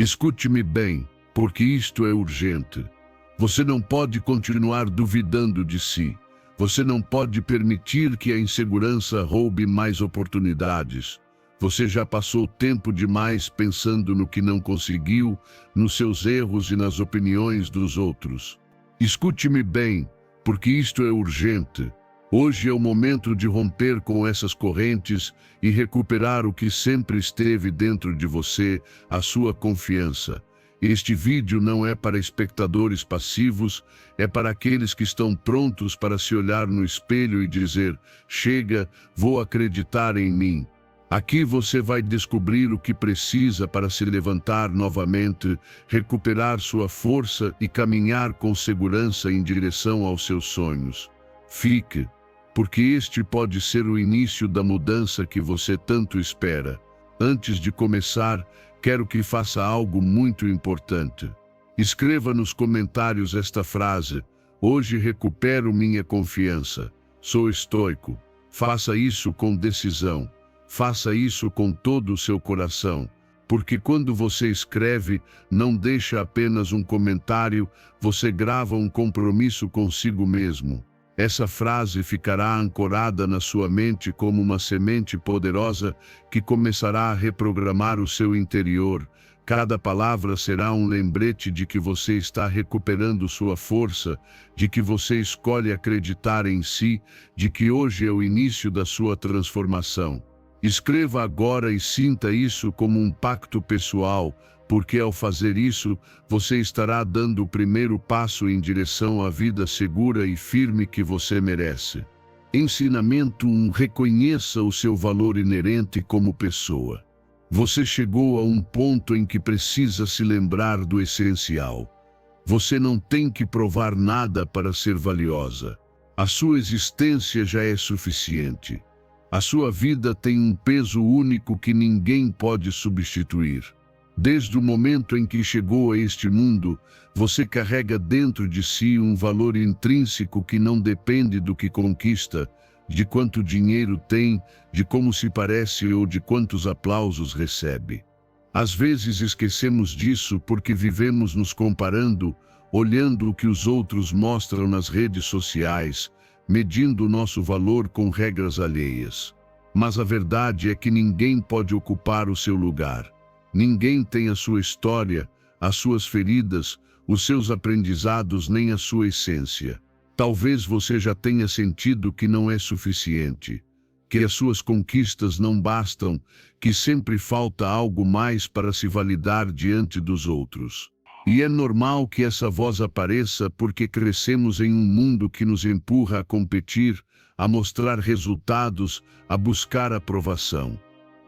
Escute-me bem, porque isto é urgente. Você não pode continuar duvidando de si. Você não pode permitir que a insegurança roube mais oportunidades. Você já passou tempo demais pensando no que não conseguiu, nos seus erros e nas opiniões dos outros. Escute-me bem, porque isto é urgente. Hoje é o momento de romper com essas correntes e recuperar o que sempre esteve dentro de você, a sua confiança. Este vídeo não é para espectadores passivos, é para aqueles que estão prontos para se olhar no espelho e dizer: chega, vou acreditar em mim. Aqui você vai descobrir o que precisa para se levantar novamente, recuperar sua força e caminhar com segurança em direção aos seus sonhos. Fique, porque este pode ser o início da mudança que você tanto espera. Antes de começar, quero que faça algo muito importante. Escreva nos comentários esta frase: hoje recupero minha confiança. Sou estoico. Faça isso com decisão. Faça isso com todo o seu coração, porque quando você escreve, não deixa apenas um comentário, você grava um compromisso consigo mesmo. Essa frase ficará ancorada na sua mente como uma semente poderosa que começará a reprogramar o seu interior. Cada palavra será um lembrete de que você está recuperando sua força, de que você escolhe acreditar em si, de que hoje é o início da sua transformação. Escreva agora e sinta isso como um pacto pessoal, porque ao fazer isso, você estará dando o primeiro passo em direção à vida segura e firme que você merece. Ensinamento 1: reconheça o seu valor inerente como pessoa. Você chegou a um ponto em que precisa se lembrar do essencial. Você não tem que provar nada para ser valiosa. A sua existência já é suficiente. A sua vida tem um peso único que ninguém pode substituir. Desde o momento em que chegou a este mundo, você carrega dentro de si um valor intrínseco que não depende do que conquista, de quanto dinheiro tem, de como se parece ou de quantos aplausos recebe. Às vezes esquecemos disso porque vivemos nos comparando, olhando o que os outros mostram nas redes sociais, medindo o nosso valor com regras alheias. Mas a verdade é que ninguém pode ocupar o seu lugar. Ninguém tem a sua história, as suas feridas, os seus aprendizados nem a sua essência. Talvez você já tenha sentido que não é suficiente, que as suas conquistas não bastam, que sempre falta algo mais para se validar diante dos outros. E é normal que essa voz apareça porque crescemos em um mundo que nos empurra a competir, a mostrar resultados, a buscar aprovação.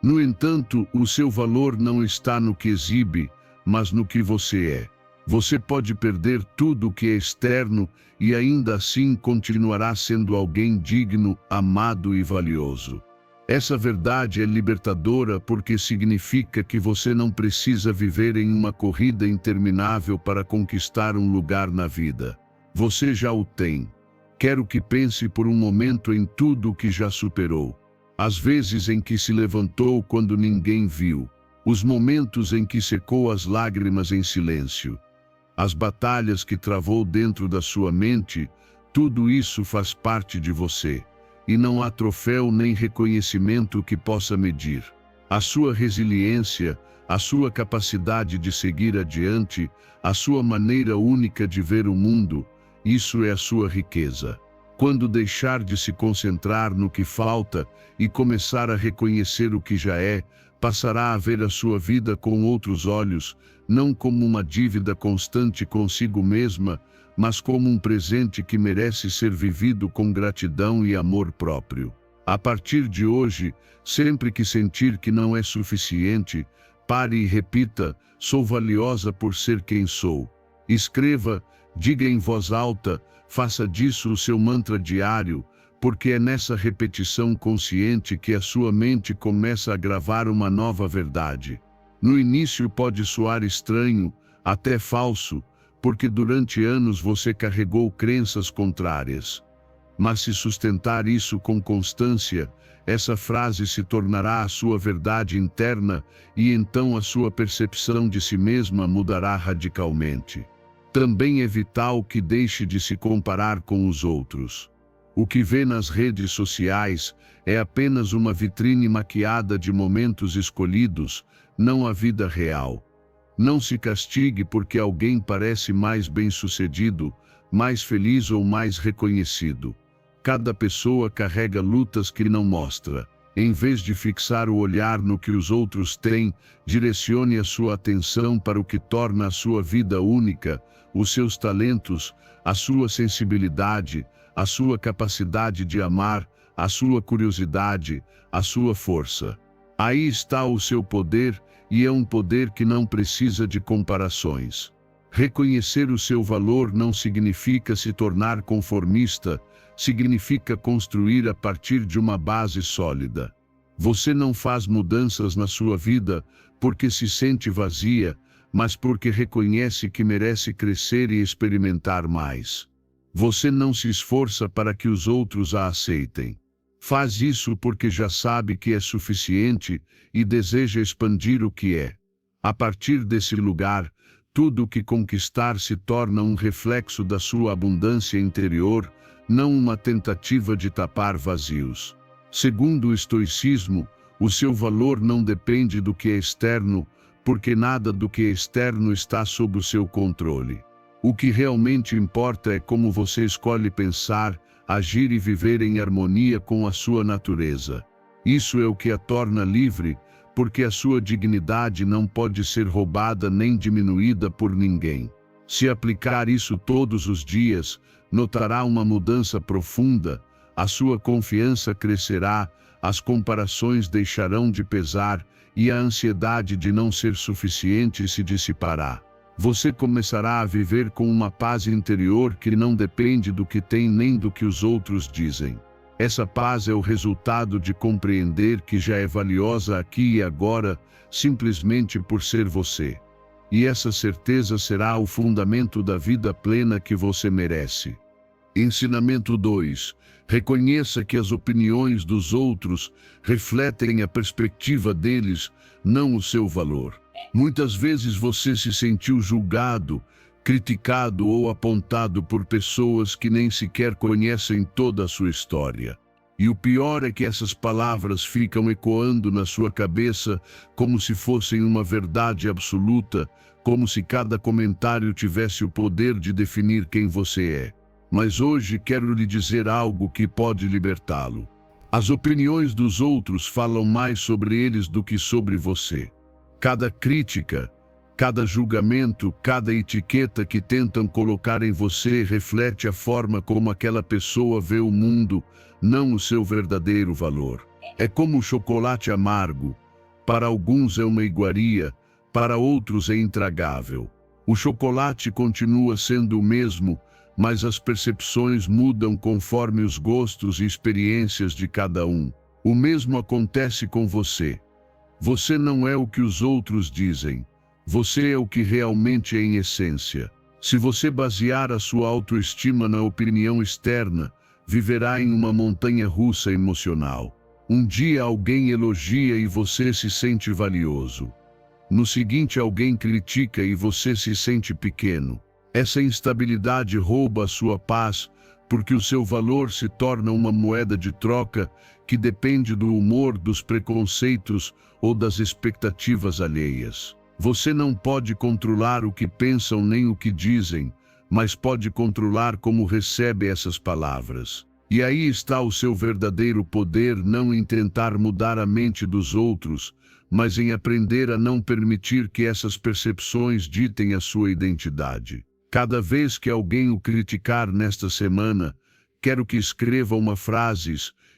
No entanto, o seu valor não está no que exibe, mas no que você é. Você pode perder tudo o que é externo e ainda assim continuará sendo alguém digno, amado e valioso. Essa verdade é libertadora porque significa que você não precisa viver em uma corrida interminável para conquistar um lugar na vida. Você já o tem. Quero que pense por um momento em tudo o que já superou. As vezes em que se levantou quando ninguém viu. Os momentos em que secou as lágrimas em silêncio. As batalhas que travou dentro da sua mente, tudo isso faz parte de você. E não há troféu nem reconhecimento que possa medir. A sua resiliência, a sua capacidade de seguir adiante, a sua maneira única de ver o mundo, isso é a sua riqueza. Quando deixar de se concentrar no que falta e começar a reconhecer o que já é, passará a ver a sua vida com outros olhos, não como uma dívida constante consigo mesma, mas como um presente que merece ser vivido com gratidão e amor próprio. A partir de hoje, sempre que sentir que não é suficiente, pare e repita: sou valiosa por ser quem sou. Escreva, diga em voz alta, faça disso o seu mantra diário, porque é nessa repetição consciente que a sua mente começa a gravar uma nova verdade. No início pode soar estranho, até falso, porque durante anos você carregou crenças contrárias. Mas se sustentar isso com constância, essa frase se tornará a sua verdade interna e então a sua percepção de si mesma mudará radicalmente. Também é vital que deixe de se comparar com os outros. O que vê nas redes sociais é apenas uma vitrine maquiada de momentos escolhidos, não a vida real. Não se castigue porque alguém parece mais bem-sucedido, mais feliz ou mais reconhecido. Cada pessoa carrega lutas que não mostra. Em vez de fixar o olhar no que os outros têm, direcione a sua atenção para o que torna a sua vida única, os seus talentos, a sua sensibilidade, a sua capacidade de amar, a sua curiosidade, a sua força. Aí está o seu poder, e é um poder que não precisa de comparações. Reconhecer o seu valor não significa se tornar conformista, significa construir a partir de uma base sólida. Você não faz mudanças na sua vida porque se sente vazia, mas porque reconhece que merece crescer e experimentar mais. Você não se esforça para que os outros a aceitem. Faz isso porque já sabe que é suficiente e deseja expandir o que é. A partir desse lugar, tudo o que conquistar se torna um reflexo da sua abundância interior, não uma tentativa de tapar vazios. Segundo o estoicismo, o seu valor não depende do que é externo, porque nada do que é externo está sob o seu controle. O que realmente importa é como você escolhe pensar, agir e viver em harmonia com a sua natureza. Isso é o que a torna livre, porque a sua dignidade não pode ser roubada nem diminuída por ninguém. Se aplicar isso todos os dias, notará uma mudança profunda, a sua confiança crescerá, as comparações deixarão de pesar e a ansiedade de não ser suficiente se dissipará. Você começará a viver com uma paz interior que não depende do que tem nem do que os outros dizem. Essa paz é o resultado de compreender que já é valiosa aqui e agora, simplesmente por ser você. E essa certeza será o fundamento da vida plena que você merece. Ensinamento 2. Reconheça que as opiniões dos outros refletem a perspectiva deles, não o seu valor. Muitas vezes você se sentiu julgado, criticado ou apontado por pessoas que nem sequer conhecem toda a sua história. E o pior é que essas palavras ficam ecoando na sua cabeça como se fossem uma verdade absoluta, como se cada comentário tivesse o poder de definir quem você é. Mas hoje quero lhe dizer algo que pode libertá-lo. As opiniões dos outros falam mais sobre eles do que sobre você. Cada crítica, cada julgamento, cada etiqueta que tentam colocar em você reflete a forma como aquela pessoa vê o mundo, não o seu verdadeiro valor. É como o chocolate amargo. Para alguns é uma iguaria, para outros é intragável. O chocolate continua sendo o mesmo, mas as percepções mudam conforme os gostos e experiências de cada um. O mesmo acontece com você. Você não é o que os outros dizem. Você é o que realmente é em essência. Se você basear a sua autoestima na opinião externa, viverá em uma montanha-russa emocional. Um dia alguém elogia e você se sente valioso. No seguinte alguém critica e você se sente pequeno. Essa instabilidade rouba a sua paz, porque o seu valor se torna uma moeda de troca que depende do humor, dos preconceitos ou das expectativas alheias. Você não pode controlar o que pensam nem o que dizem, mas pode controlar como recebe essas palavras. E aí está o seu verdadeiro poder, não em tentar mudar a mente dos outros, mas em aprender a não permitir que essas percepções ditem a sua identidade. Cada vez que alguém o criticar nesta semana, quero que escreva uma frase: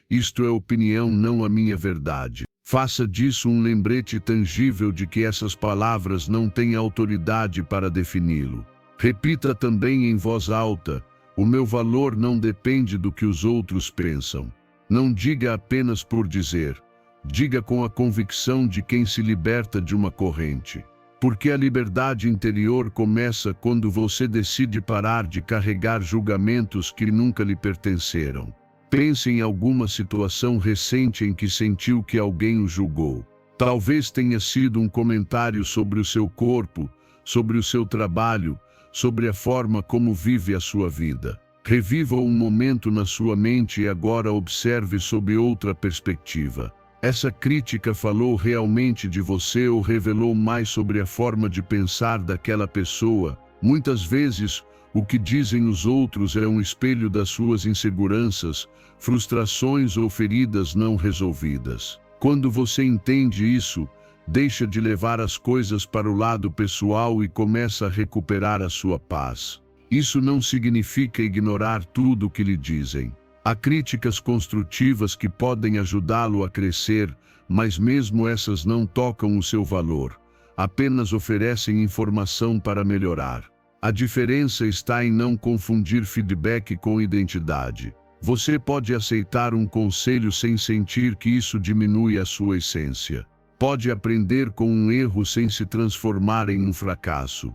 isto é opinião, não a minha verdade. Faça disso um lembrete tangível de que essas palavras não têm autoridade para defini-lo. Repita também em voz alta: o meu valor não depende do que os outros pensam. Não diga apenas por dizer. Diga com a convicção de quem se liberta de uma corrente. Porque a liberdade interior começa quando você decide parar de carregar julgamentos que nunca lhe pertenceram. Pense em alguma situação recente em que sentiu que alguém o julgou. Talvez tenha sido um comentário sobre o seu corpo, sobre o seu trabalho, sobre a forma como vive a sua vida. Reviva um momento na sua mente e agora observe sob outra perspectiva. Essa crítica falou realmente de você ou revelou mais sobre a forma de pensar daquela pessoa? Muitas vezes, o que dizem os outros é um espelho das suas inseguranças, frustrações ou feridas não resolvidas. Quando você entende isso, deixa de levar as coisas para o lado pessoal e começa a recuperar a sua paz. Isso não significa ignorar tudo o que lhe dizem. Há críticas construtivas que podem ajudá-lo a crescer, mas mesmo essas não tocam o seu valor, apenas oferecem informação para melhorar. A diferença está em não confundir feedback com identidade. Você pode aceitar um conselho sem sentir que isso diminui a sua essência. Pode aprender com um erro sem se transformar em um fracasso.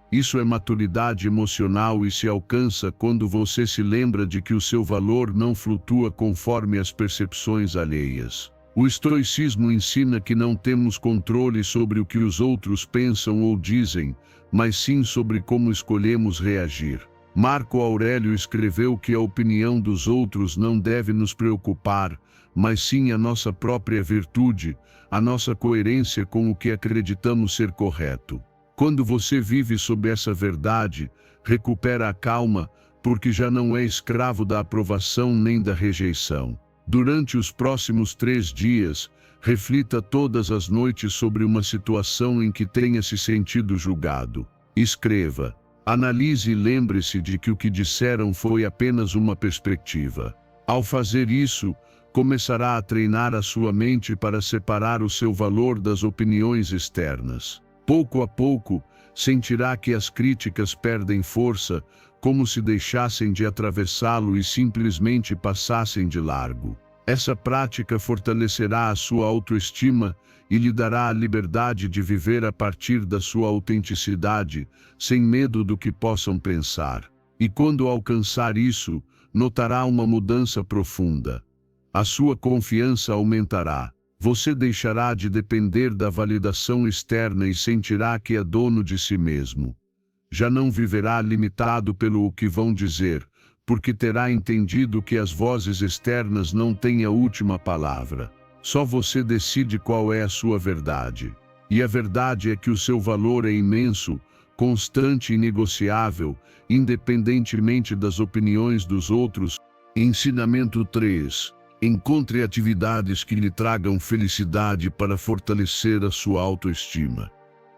Isso é maturidade emocional e se alcança quando você se lembra de que o seu valor não flutua conforme as percepções alheias. O estoicismo ensina que não temos controle sobre o que os outros pensam ou dizem, mas sim sobre como escolhemos reagir. Marco Aurélio escreveu que a opinião dos outros não deve nos preocupar, mas sim a nossa própria virtude, a nossa coerência com o que acreditamos ser correto. Quando você vive sob essa verdade, recupera a calma, porque já não é escravo da aprovação nem da rejeição. Durante os próximos 3 dias, reflita todas as noites sobre uma situação em que tenha se sentido julgado. Escreva, analise e lembre-se de que o que disseram foi apenas uma perspectiva. Ao fazer isso, começará a treinar a sua mente para separar o seu valor das opiniões externas. Pouco a pouco, sentirá que as críticas perdem força, como se deixassem de atravessá-lo e simplesmente passassem de largo. Essa prática fortalecerá a sua autoestima e lhe dará a liberdade de viver a partir da sua autenticidade, sem medo do que possam pensar. E quando alcançar isso, notará uma mudança profunda. A sua confiança aumentará. Você deixará de depender da validação externa e sentirá que é dono de si mesmo. Já não viverá limitado pelo o que vão dizer, porque terá entendido que as vozes externas não têm a última palavra. Só você decide qual é a sua verdade. E a verdade é que o seu valor é imenso, constante e inegociável, independentemente das opiniões dos outros. Ensinamento 3. Encontre atividades que lhe tragam felicidade para fortalecer a sua autoestima.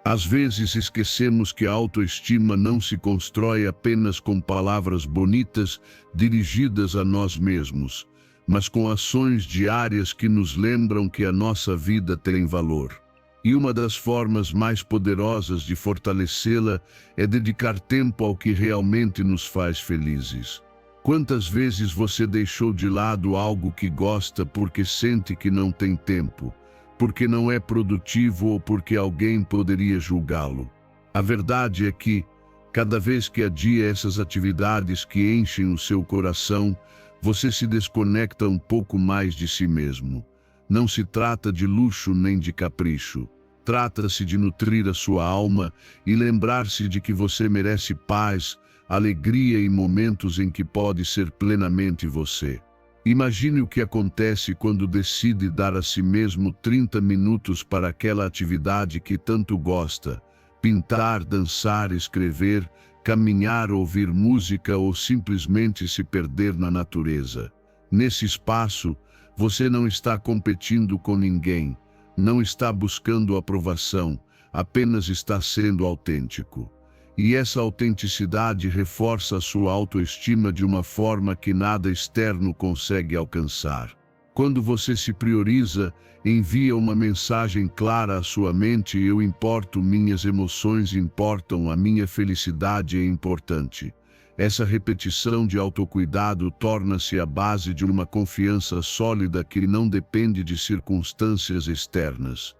Às vezes esquecemos que a autoestima não se constrói apenas com palavras bonitas dirigidas a nós mesmos, mas com ações diárias que nos lembram que a nossa vida tem valor. E uma das formas mais poderosas de fortalecê-la é dedicar tempo ao que realmente nos faz felizes. Quantas vezes você deixou de lado algo que gosta porque sente que não tem tempo, porque não é produtivo ou porque alguém poderia julgá-lo? A verdade é que, cada vez que adia essas atividades que enchem o seu coração, você se desconecta um pouco mais de si mesmo. Não se trata de luxo nem de capricho. Trata-se de nutrir a sua alma e lembrar-se de que você merece paz, alegria e momentos em que pode ser plenamente você. Imagine o que acontece quando decide dar a si mesmo 30 minutos para aquela atividade que tanto gosta: pintar, dançar, escrever, caminhar, ouvir música ou simplesmente se perder na natureza. Nesse espaço, você não está competindo com ninguém, não está buscando aprovação, apenas está sendo autêntico. E essa autenticidade reforça a sua autoestima de uma forma que nada externo consegue alcançar. Quando você se prioriza, envia uma mensagem clara à sua mente: eu importo, minhas emoções importam, a minha felicidade é importante. Essa repetição de autocuidado torna-se a base de uma confiança sólida que não depende de circunstâncias externas.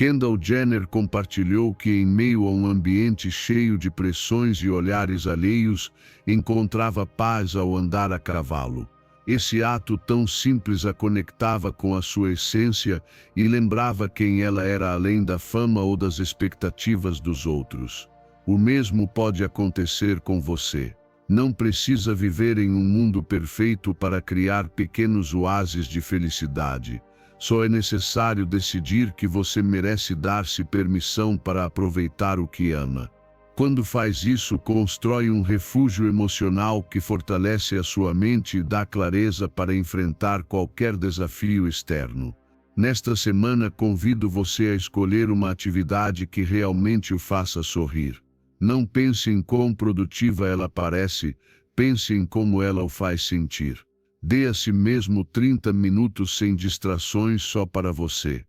Kendall Jenner compartilhou que, em meio a um ambiente cheio de pressões e olhares alheios, encontrava paz ao andar a cavalo. Esse ato tão simples a conectava com a sua essência e lembrava quem ela era além da fama ou das expectativas dos outros. O mesmo pode acontecer com você. Não precisa viver em um mundo perfeito para criar pequenos oásis de felicidade. Só é necessário decidir que você merece dar-se permissão para aproveitar o que ama. Quando faz isso, constrói um refúgio emocional que fortalece a sua mente e dá clareza para enfrentar qualquer desafio externo. Nesta semana, convido você a escolher uma atividade que realmente o faça sorrir. Não pense em quão produtiva ela parece, pense em como ela o faz sentir. Dê a si mesmo 30 minutos sem distrações só para você.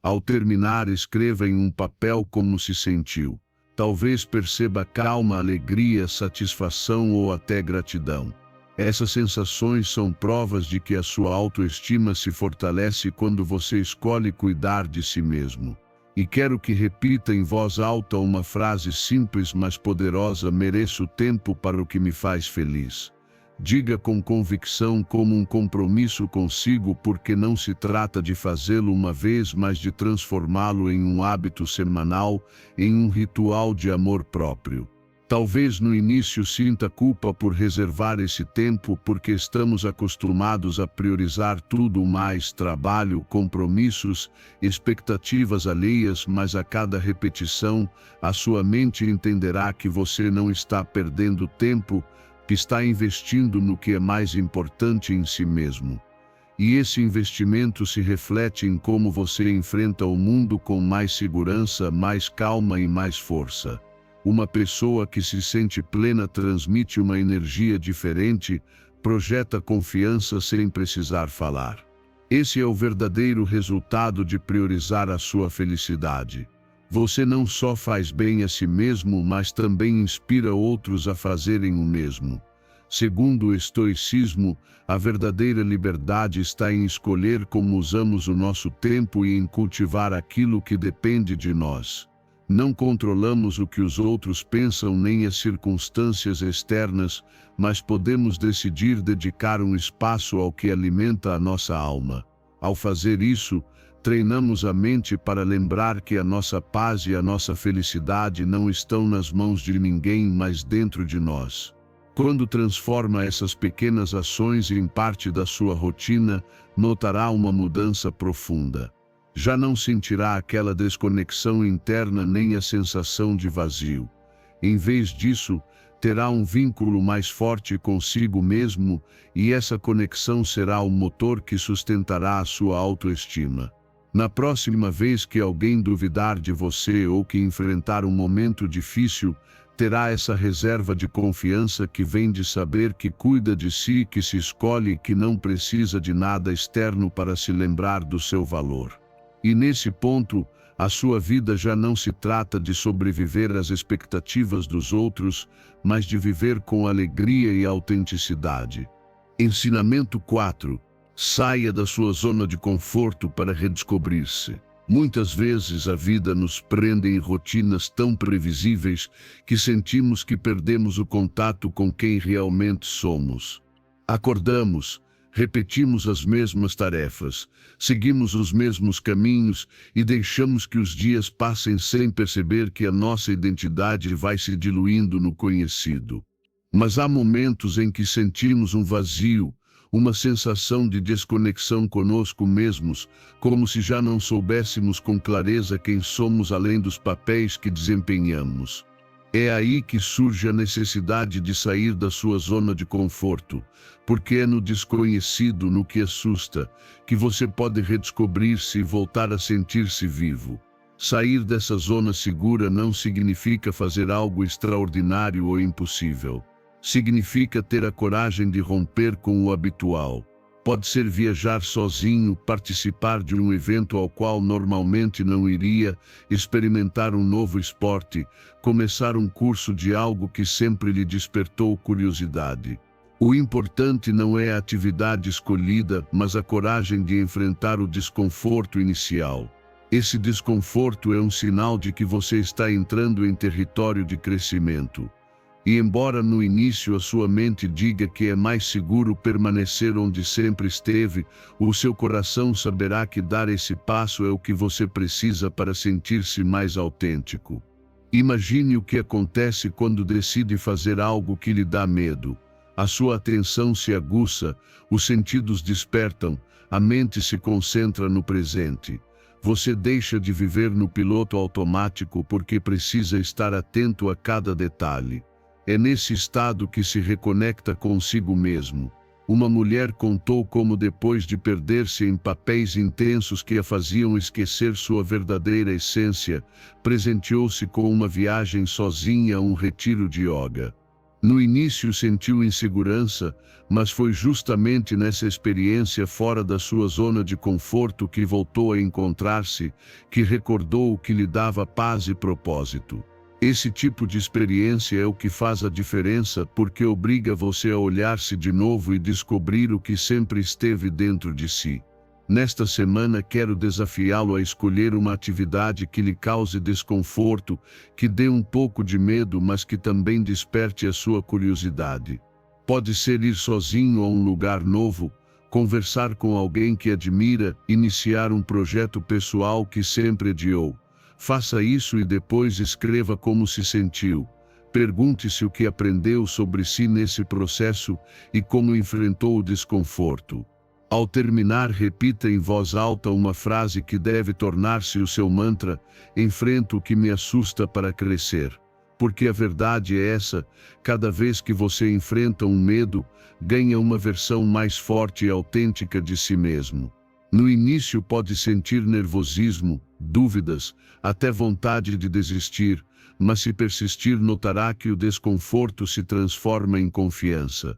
Ao terminar, escreva em um papel como se sentiu. Talvez perceba calma, alegria, satisfação ou até gratidão. Essas sensações são provas de que a sua autoestima se fortalece quando você escolhe cuidar de si mesmo. E quero que repita em voz alta uma frase simples mas poderosa: mereço tempo para o que me faz feliz. Diga com convicção, como um compromisso consigo, porque não se trata de fazê-lo uma vez, mas de transformá-lo em um hábito semanal, em um ritual de amor próprio. Talvez no início sinta culpa por reservar esse tempo, porque estamos acostumados a priorizar tudo mais: trabalho, compromissos, expectativas alheias, mas a cada repetição, a sua mente entenderá que você não está perdendo tempo, que está investindo no que é mais importante em si mesmo. E esse investimento se reflete em como você enfrenta o mundo com mais segurança, mais calma e mais força. Uma pessoa que se sente plena transmite uma energia diferente, projeta confiança sem precisar falar. Esse é o verdadeiro resultado de priorizar a sua felicidade. Você não só faz bem a si mesmo, mas também inspira outros a fazerem o mesmo. Segundo o estoicismo, a verdadeira liberdade está em escolher como usamos o nosso tempo e em cultivar aquilo que depende de nós. Não controlamos o que os outros pensam nem as circunstâncias externas, mas podemos decidir dedicar um espaço ao que alimenta a nossa alma. Ao fazer isso, treinamos a mente para lembrar que a nossa paz e a nossa felicidade não estão nas mãos de ninguém, mas dentro de nós. Quando transforma essas pequenas ações em parte da sua rotina, notará uma mudança profunda. Já não sentirá aquela desconexão interna nem a sensação de vazio. Em vez disso, terá um vínculo mais forte consigo mesmo, e essa conexão será o motor que sustentará a sua autoestima. Na próxima vez que alguém duvidar de você ou que enfrentar um momento difícil, terá essa reserva de confiança que vem de saber que cuida de si, que se escolhe e que não precisa de nada externo para se lembrar do seu valor. E nesse ponto, a sua vida já não se trata de sobreviver às expectativas dos outros, mas de viver com alegria e autenticidade. Ensinamento 4. Saia da sua zona de conforto para redescobrir-se. Muitas vezes a vida nos prende em rotinas tão previsíveis que sentimos que perdemos o contato com quem realmente somos. Acordamos, repetimos as mesmas tarefas, seguimos os mesmos caminhos e deixamos que os dias passem sem perceber que a nossa identidade vai se diluindo no conhecido. Mas há momentos em que sentimos um vazio, uma sensação de desconexão conosco mesmos, como se já não soubéssemos com clareza quem somos além dos papéis que desempenhamos. É aí que surge a necessidade de sair da sua zona de conforto, porque é no desconhecido, no que assusta, que você pode redescobrir-se e voltar a sentir-se vivo. Sair dessa zona segura não significa fazer algo extraordinário ou impossível. Significa ter a coragem de romper com o habitual. Pode ser viajar sozinho, participar de um evento ao qual normalmente não iria, experimentar um novo esporte, começar um curso de algo que sempre lhe despertou curiosidade. O importante não é a atividade escolhida, mas a coragem de enfrentar o desconforto inicial. Esse desconforto é um sinal de que você está entrando em território de crescimento. E embora no início a sua mente diga que é mais seguro permanecer onde sempre esteve, o seu coração saberá que dar esse passo é o que você precisa para sentir-se mais autêntico. Imagine o que acontece quando decide fazer algo que lhe dá medo. A sua atenção se aguça, os sentidos despertam, a mente se concentra no presente. Você deixa de viver no piloto automático porque precisa estar atento a cada detalhe. É nesse estado que se reconecta consigo mesmo. Uma mulher contou como depois de perder-se em papéis intensos que a faziam esquecer sua verdadeira essência, presenteou-se com uma viagem sozinha a um retiro de yoga. No início sentiu insegurança, mas foi justamente nessa experiência fora da sua zona de conforto que voltou a encontrar-se, que recordou o que lhe dava paz e propósito. Esse tipo de experiência é o que faz a diferença porque obriga você a olhar-se de novo e descobrir o que sempre esteve dentro de si. Nesta semana quero desafiá-lo a escolher uma atividade que lhe cause desconforto, que dê um pouco de medo, mas que também desperte a sua curiosidade. Pode ser ir sozinho a um lugar novo, conversar com alguém que admira, iniciar um projeto pessoal que sempre adiou. Faça isso e depois escreva como se sentiu. Pergunte-se o que aprendeu sobre si nesse processo e como enfrentou o desconforto. Ao terminar, repita em voz alta uma frase que deve tornar-se o seu mantra: enfrento o que me assusta para crescer. Porque a verdade é essa, cada vez que você enfrenta um medo, ganha uma versão mais forte e autêntica de si mesmo. No início pode sentir nervosismo, dúvidas, até vontade de desistir, mas se persistir notará que o desconforto se transforma em confiança.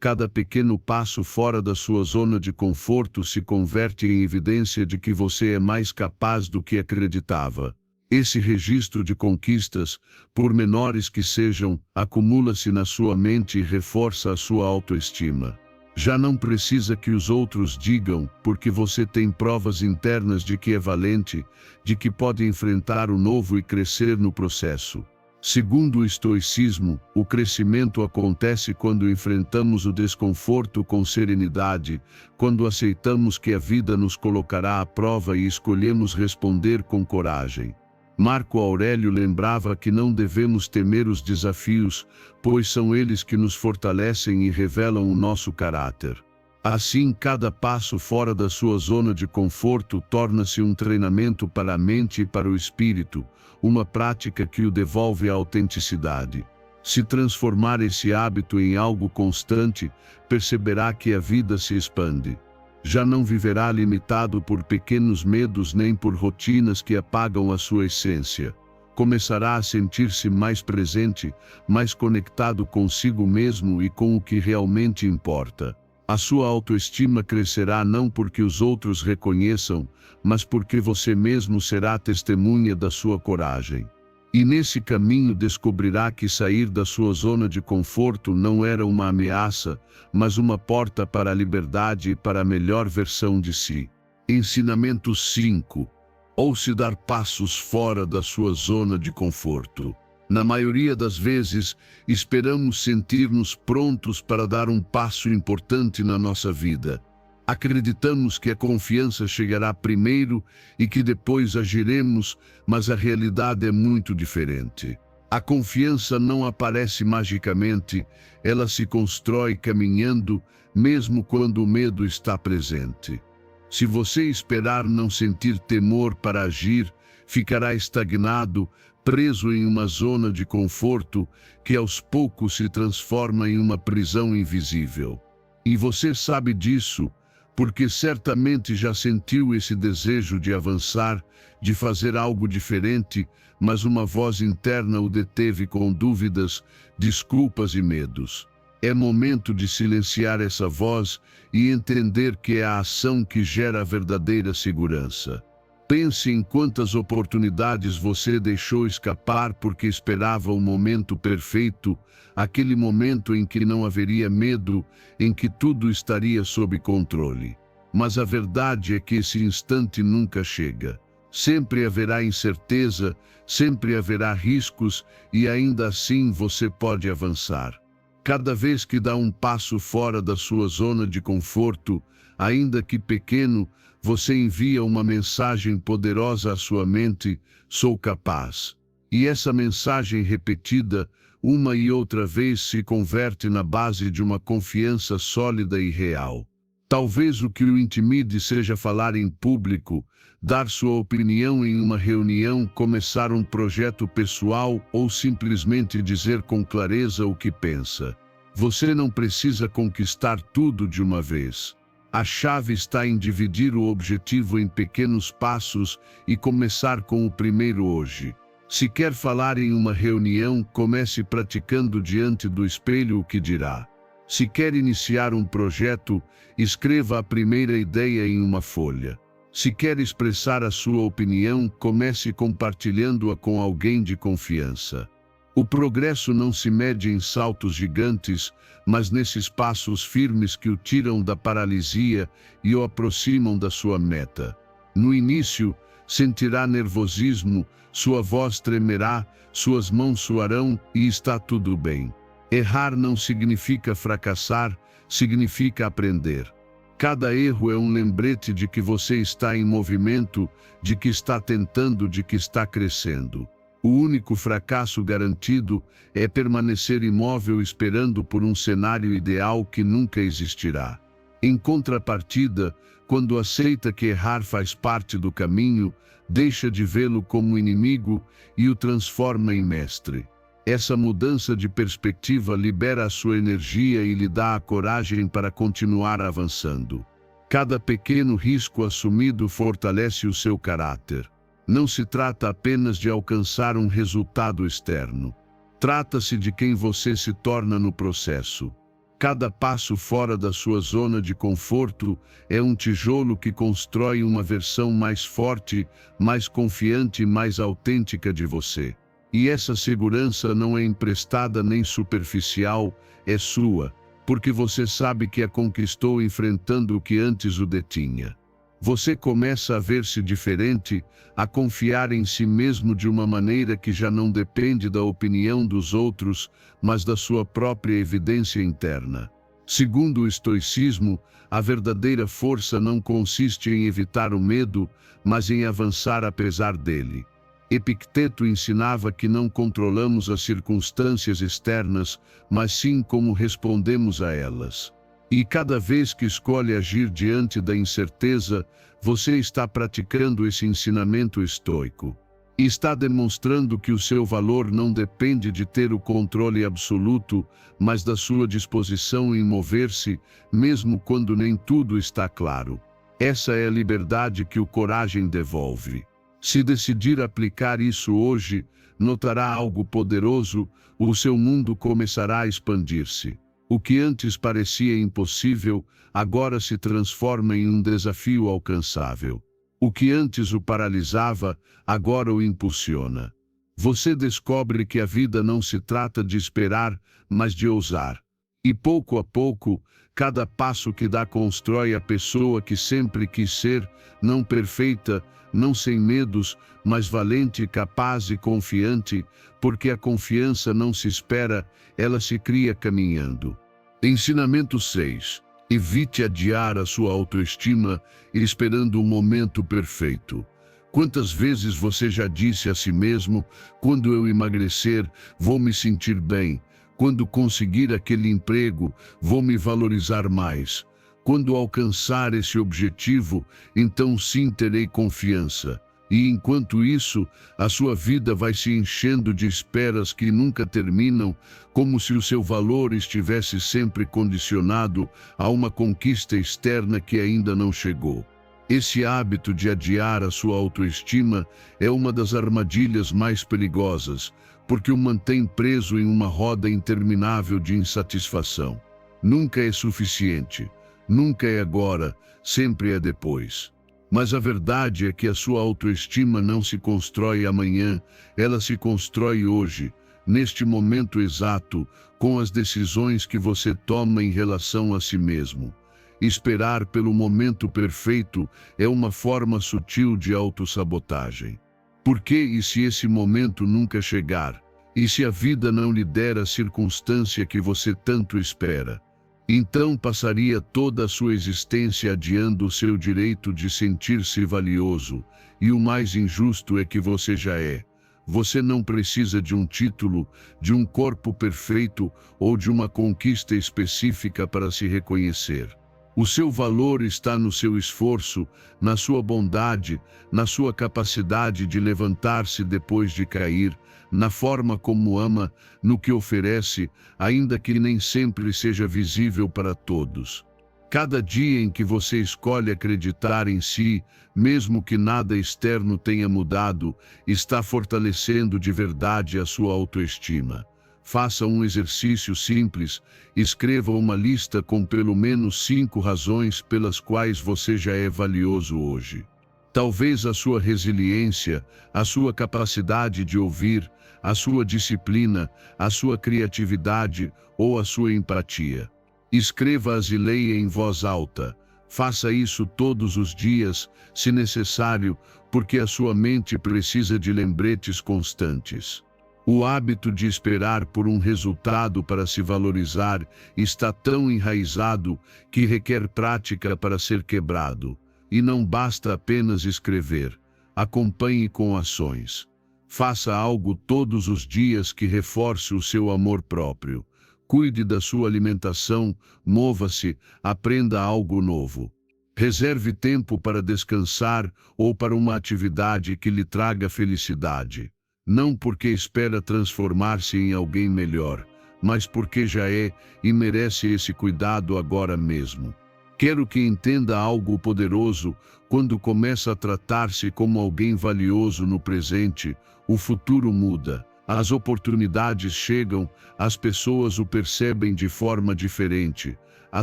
Cada pequeno passo fora da sua zona de conforto se converte em evidência de que você é mais capaz do que acreditava. Esse registro de conquistas, por menores que sejam, acumula-se na sua mente e reforça a sua autoestima. Já não precisa que os outros digam, porque você tem provas internas de que é valente, de que pode enfrentar o novo e crescer no processo. Segundo o estoicismo, o crescimento acontece quando enfrentamos o desconforto com serenidade, quando aceitamos que a vida nos colocará à prova e escolhemos responder com coragem. Marco Aurélio lembrava que não devemos temer os desafios, pois são eles que nos fortalecem e revelam o nosso caráter. Assim, cada passo fora da sua zona de conforto torna-se um treinamento para a mente e para o espírito, uma prática que o devolve à autenticidade. Se transformar esse hábito em algo constante, perceberá que a vida se expande. Já não viverá limitado por pequenos medos nem por rotinas que apagam a sua essência. Começará a sentir-se mais presente, mais conectado consigo mesmo e com o que realmente importa. A sua autoestima crescerá não porque os outros reconheçam, mas porque você mesmo será testemunha da sua coragem. E nesse caminho descobrirá que sair da sua zona de conforto não era uma ameaça, mas uma porta para a liberdade e para a melhor versão de si. Ensinamento 5. Ouça dar passos fora da sua zona de conforto. Na maioria das vezes, esperamos sentir-nos prontos para dar um passo importante na nossa vida. Acreditamos que a confiança chegará primeiro e que depois agiremos, mas a realidade é muito diferente. A confiança não aparece magicamente, ela se constrói caminhando, mesmo quando o medo está presente. Se você esperar não sentir temor para agir, ficará estagnado, preso em uma zona de conforto que aos poucos se transforma em uma prisão invisível. E você sabe disso, porque certamente já sentiu esse desejo de avançar, de fazer algo diferente, mas uma voz interna o deteve com dúvidas, desculpas e medos. É momento de silenciar essa voz e entender que é a ação que gera a verdadeira segurança. Pense em quantas oportunidades você deixou escapar porque esperava o momento perfeito, aquele momento em que não haveria medo, em que tudo estaria sob controle. Mas a verdade é que esse instante nunca chega. Sempre haverá incerteza, sempre haverá riscos e ainda assim você pode avançar. Cada vez que dá um passo fora da sua zona de conforto, ainda que pequeno, você envia uma mensagem poderosa à sua mente: sou capaz. E essa mensagem repetida, uma e outra vez, se converte na base de uma confiança sólida e real. Talvez o que o intimide seja falar em público, dar sua opinião em uma reunião, começar um projeto pessoal ou simplesmente dizer com clareza o que pensa. Você não precisa conquistar tudo de uma vez. A chave está em dividir o objetivo em pequenos passos e começar com o primeiro hoje. Se quer falar em uma reunião, comece praticando diante do espelho o que dirá. Se quer iniciar um projeto, escreva a primeira ideia em uma folha. Se quer expressar a sua opinião, comece compartilhando-a com alguém de confiança. O progresso não se mede em saltos gigantes, mas nesses passos firmes que o tiram da paralisia e o aproximam da sua meta. No início, sentirá nervosismo, sua voz tremerá, suas mãos suarão e está tudo bem. Errar não significa fracassar, significa aprender. Cada erro é um lembrete de que você está em movimento, de que está tentando, de que está crescendo. O único fracasso garantido é permanecer imóvel esperando por um cenário ideal que nunca existirá. Em contrapartida, quando aceita que errar faz parte do caminho, deixa de vê-lo como inimigo e o transforma em mestre. Essa mudança de perspectiva libera a sua energia e lhe dá a coragem para continuar avançando. Cada pequeno risco assumido fortalece o seu caráter. Não se trata apenas de alcançar um resultado externo. Trata-se de quem você se torna no processo. Cada passo fora da sua zona de conforto é um tijolo que constrói uma versão mais forte, mais confiante e mais autêntica de você. E essa segurança não é emprestada nem superficial, é sua, porque você sabe que a conquistou enfrentando o que antes o detinha. Você começa a ver-se diferente, a confiar em si mesmo de uma maneira que já não depende da opinião dos outros, mas da sua própria evidência interna. Segundo o estoicismo, a verdadeira força não consiste em evitar o medo, mas em avançar apesar dele. Epicteto ensinava que não controlamos as circunstâncias externas, mas sim como respondemos a elas. E cada vez que escolhe agir diante da incerteza, você está praticando esse ensinamento estoico. E está demonstrando que o seu valor não depende de ter o controle absoluto, mas da sua disposição em mover-se, mesmo quando nem tudo está claro. Essa é a liberdade que o coragem devolve. Se decidir aplicar isso hoje, notará algo poderoso, o seu mundo começará a expandir-se. O que antes parecia impossível, agora se transforma em um desafio alcançável. O que antes o paralisava, agora o impulsiona. Você descobre que a vida não se trata de esperar, mas de ousar. E pouco a pouco, cada passo que dá constrói a pessoa que sempre quis ser, não perfeita, não sem medos, mas valente, capaz e confiante, porque a confiança não se espera, ela se cria caminhando. Ensinamento 6. Evite adiar a sua autoestima esperando o momento perfeito. Quantas vezes você já disse a si mesmo: quando eu emagrecer, vou me sentir bem. Quando conseguir aquele emprego, vou me valorizar mais. Quando alcançar esse objetivo, então sim terei confiança. E enquanto isso, a sua vida vai se enchendo de esperas que nunca terminam, como se o seu valor estivesse sempre condicionado a uma conquista externa que ainda não chegou. Esse hábito de adiar a sua autoestima é uma das armadilhas mais perigosas, porque o mantém preso em uma roda interminável de insatisfação. Nunca é suficiente. Nunca é agora, sempre é depois. Mas a verdade é que a sua autoestima não se constrói amanhã, ela se constrói hoje, neste momento exato, com as decisões que você toma em relação a si mesmo. Esperar pelo momento perfeito é uma forma sutil de autossabotagem. Por que e se esse momento nunca chegar? E se a vida não lhe der a circunstância que você tanto espera? Então passaria toda a sua existência adiando o seu direito de sentir-se valioso, e o mais injusto é que você já é. Você não precisa de um título, de um corpo perfeito ou de uma conquista específica para se reconhecer. O seu valor está no seu esforço, na sua bondade, na sua capacidade de levantar-se depois de cair, na forma como ama, no que oferece, ainda que nem sempre seja visível para todos. Cada dia em que você escolhe acreditar em si, mesmo que nada externo tenha mudado, está fortalecendo de verdade a sua autoestima. Faça um exercício simples, escreva uma lista com pelo menos 5 razões pelas quais você já é valioso hoje. Talvez a sua resiliência, a sua capacidade de ouvir, a sua disciplina, a sua criatividade ou a sua empatia. Escreva-as e leia em voz alta. Faça isso todos os dias, se necessário, porque a sua mente precisa de lembretes constantes. O hábito de esperar por um resultado para se valorizar está tão enraizado que requer prática para ser quebrado. E não basta apenas escrever. Acompanhe com ações. Faça algo todos os dias que reforce o seu amor próprio. Cuide da sua alimentação, mova-se, aprenda algo novo. Reserve tempo para descansar ou para uma atividade que lhe traga felicidade. Não porque espera transformar-se em alguém melhor, mas porque já é e merece esse cuidado agora mesmo. Quero que entenda algo poderoso: quando começa a tratar-se como alguém valioso no presente, o futuro muda. As oportunidades chegam, as pessoas o percebem de forma diferente. A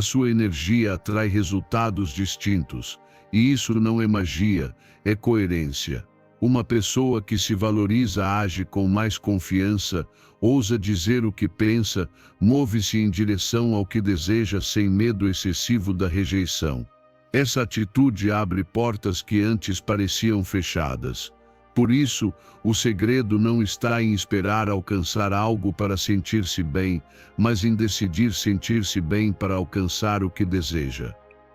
sua energia atrai resultados distintos. E isso não é magia, é coerência. Uma pessoa que se valoriza age com mais confiança, ousa dizer o que pensa, move-se em direção ao que deseja sem medo excessivo da rejeição. Essa atitude abre portas que antes pareciam fechadas. Por isso, o segredo não está em esperar alcançar algo para sentir-se bem, mas em decidir sentir-se bem para alcançar o que deseja.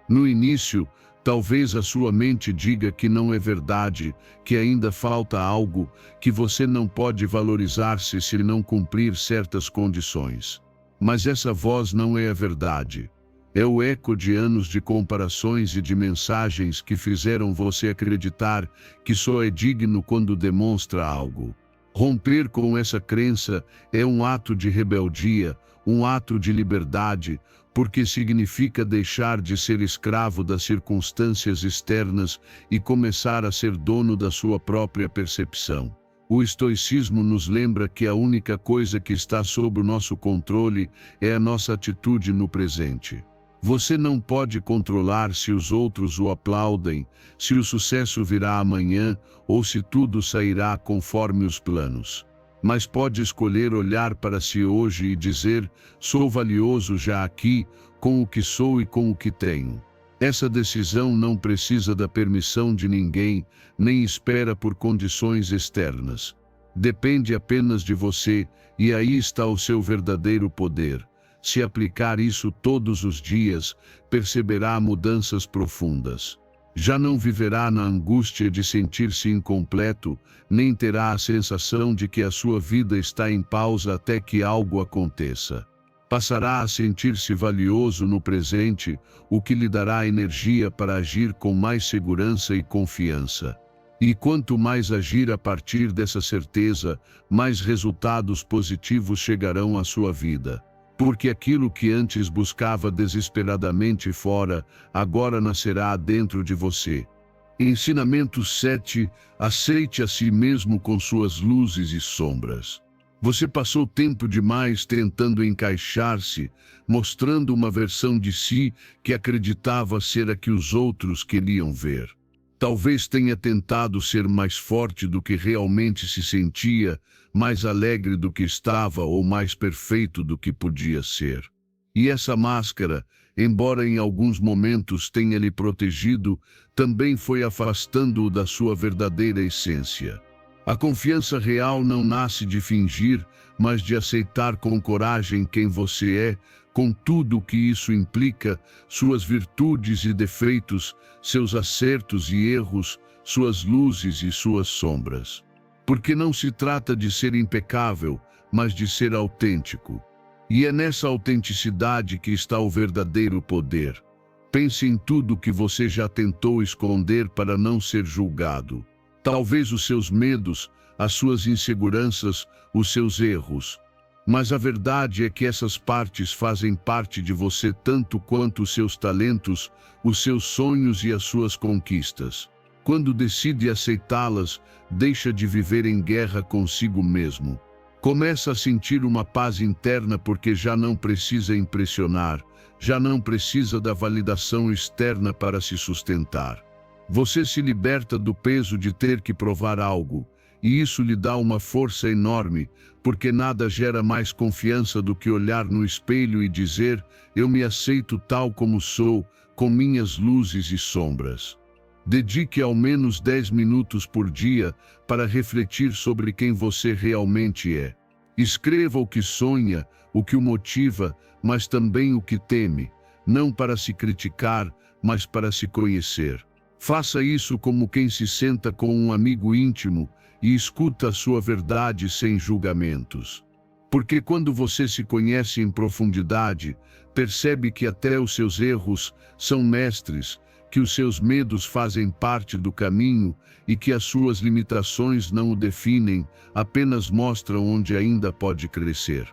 No início, talvez a sua mente diga que não é verdade, que ainda falta algo, que você não pode valorizar-se se não cumprir certas condições. Mas essa voz não é a verdade. É o eco de anos de comparações e de mensagens que fizeram você acreditar que só é digno quando demonstra algo. Romper com essa crença é um ato de rebeldia, um ato de liberdade, porque significa deixar de ser escravo das circunstâncias externas e começar a ser dono da sua própria percepção. O estoicismo nos lembra que a única coisa que está sob o nosso controle é a nossa atitude no presente. Você não pode controlar se os outros o aplaudem, se o sucesso virá amanhã ou se tudo sairá conforme os planos. Mas pode escolher olhar para si hoje e dizer: sou valioso já aqui, com o que sou e com o que tenho. Essa decisão não precisa da permissão de ninguém, nem espera por condições externas. Depende apenas de você, e aí está o seu verdadeiro poder. Se aplicar isso todos os dias, perceberá mudanças profundas. Já não viverá na angústia de sentir-se incompleto, nem terá a sensação de que a sua vida está em pausa até que algo aconteça. Passará a sentir-se valioso no presente, o que lhe dará energia para agir com mais segurança e confiança. E quanto mais agir a partir dessa certeza, mais resultados positivos chegarão à sua vida. Porque aquilo que antes buscava desesperadamente fora, agora nascerá dentro de você. Ensinamento 7. Aceite a si mesmo com suas luzes e sombras. Você passou tempo demais tentando encaixar-se, mostrando uma versão de si que acreditava ser a que os outros queriam ver. Talvez tenha tentado ser mais forte do que realmente se sentia, mais alegre do que estava ou mais perfeito do que podia ser. E essa máscara, embora em alguns momentos tenha lhe protegido, também foi afastando-o da sua verdadeira essência. A confiança real não nasce de fingir, mas de aceitar com coragem quem você é, com tudo o que isso implica, suas virtudes e defeitos, seus acertos e erros, suas luzes e suas sombras. Porque não se trata de ser impecável, mas de ser autêntico. E é nessa autenticidade que está o verdadeiro poder. Pense em tudo que você já tentou esconder para não ser julgado. Talvez os seus medos, as suas inseguranças, os seus erros. Mas a verdade é que essas partes fazem parte de você tanto quanto os seus talentos, os seus sonhos e as suas conquistas. Quando decide aceitá-las, deixa de viver em guerra consigo mesmo. Começa a sentir uma paz interna porque já não precisa impressionar, já não precisa da validação externa para se sustentar. Você se liberta do peso de ter que provar algo, e isso lhe dá uma força enorme, porque nada gera mais confiança do que olhar no espelho e dizer: eu me aceito tal como sou, com minhas luzes e sombras. Dedique ao menos 10 minutos por dia para refletir sobre quem você realmente é. Escreva o que sonha, o que o motiva, mas também o que teme, não para se criticar, mas para se conhecer. Faça isso como quem se senta com um amigo íntimo e escuta a sua verdade sem julgamentos. Porque quando você se conhece em profundidade, percebe que até os seus erros são mestres, que os seus medos fazem parte do caminho e que as suas limitações não o definem, apenas mostram onde ainda pode crescer.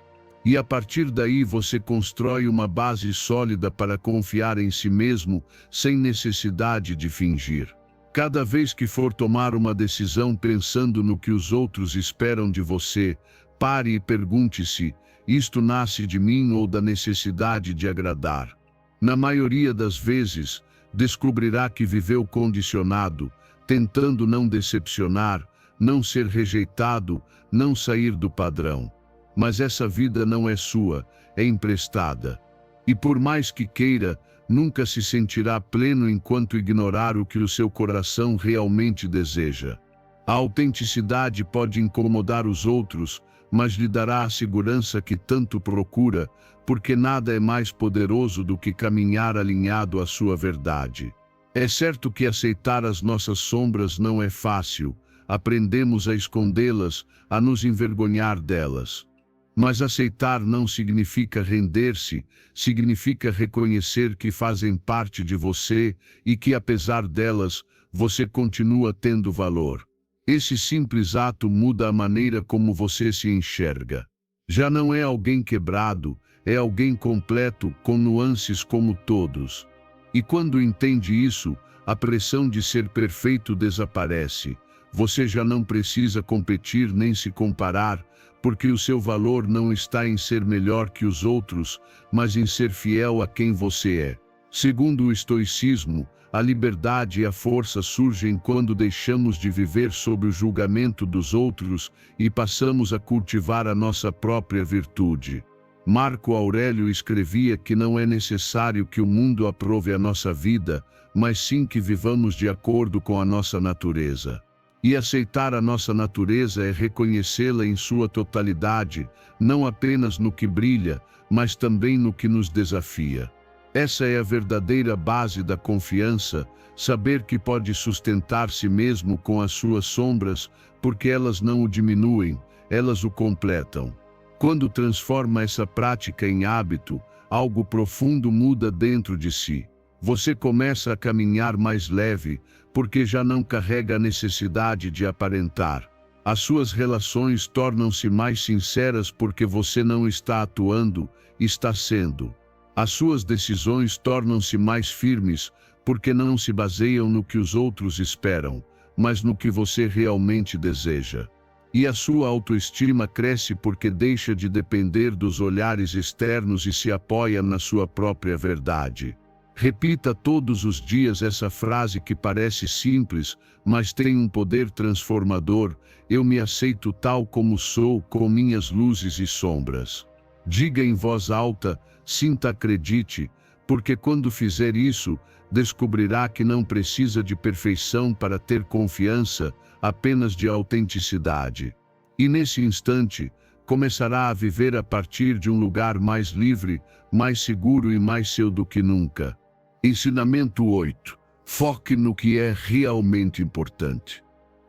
E a partir daí você constrói uma base sólida para confiar em si mesmo, sem necessidade de fingir. Cada vez que for tomar uma decisão pensando no que os outros esperam de você, pare e pergunte-se: isto nasce de mim ou da necessidade de agradar? Na maioria das vezes, descobrirá que viveu condicionado, tentando não decepcionar, não ser rejeitado, não sair do padrão. Mas essa vida não é sua, é emprestada. E por mais que queira, nunca se sentirá pleno enquanto ignorar o que o seu coração realmente deseja. A autenticidade pode incomodar os outros, mas lhe dará a segurança que tanto procura, porque nada é mais poderoso do que caminhar alinhado à sua verdade. É certo que aceitar as nossas sombras não é fácil, aprendemos a escondê-las, a nos envergonhar delas. Mas aceitar não significa render-se, significa reconhecer que fazem parte de você e que, apesar delas, você continua tendo valor. Esse simples ato muda a maneira como você se enxerga. Já não é alguém quebrado, é alguém completo, com nuances como todos. E quando entende isso, a pressão de ser perfeito desaparece. Você já não precisa competir nem se comparar, porque o seu valor não está em ser melhor que os outros, mas em ser fiel a quem você é. Segundo o estoicismo, a liberdade e a força surgem quando deixamos de viver sob o julgamento dos outros e passamos a cultivar a nossa própria virtude. Marco Aurélio escrevia que não é necessário que o mundo aprove a nossa vida, mas sim que vivamos de acordo com a nossa natureza. E aceitar a nossa natureza é reconhecê-la em sua totalidade, não apenas no que brilha, mas também no que nos desafia. Essa é a verdadeira base da confiança, saber que pode sustentar-se mesmo com as suas sombras, porque elas não o diminuem, elas o completam. Quando transforma essa prática em hábito, algo profundo muda dentro de si. Você começa a caminhar mais leve, porque já não carrega a necessidade de aparentar. As suas relações tornam-se mais sinceras porque você não está atuando, está sendo. As suas decisões tornam-se mais firmes porque não se baseiam no que os outros esperam, mas no que você realmente deseja. E a sua autoestima cresce porque deixa de depender dos olhares externos e se apoia na sua própria verdade. Repita todos os dias essa frase que parece simples, mas tem um poder transformador: eu me aceito tal como sou, com minhas luzes e sombras. Diga em voz alta, sinta, acredite, porque quando fizer isso, descobrirá que não precisa de perfeição para ter confiança, apenas de autenticidade. E nesse instante, começará a viver a partir de um lugar mais livre, mais seguro e mais seu do que nunca. Ensinamento 8. Foque no que é realmente importante.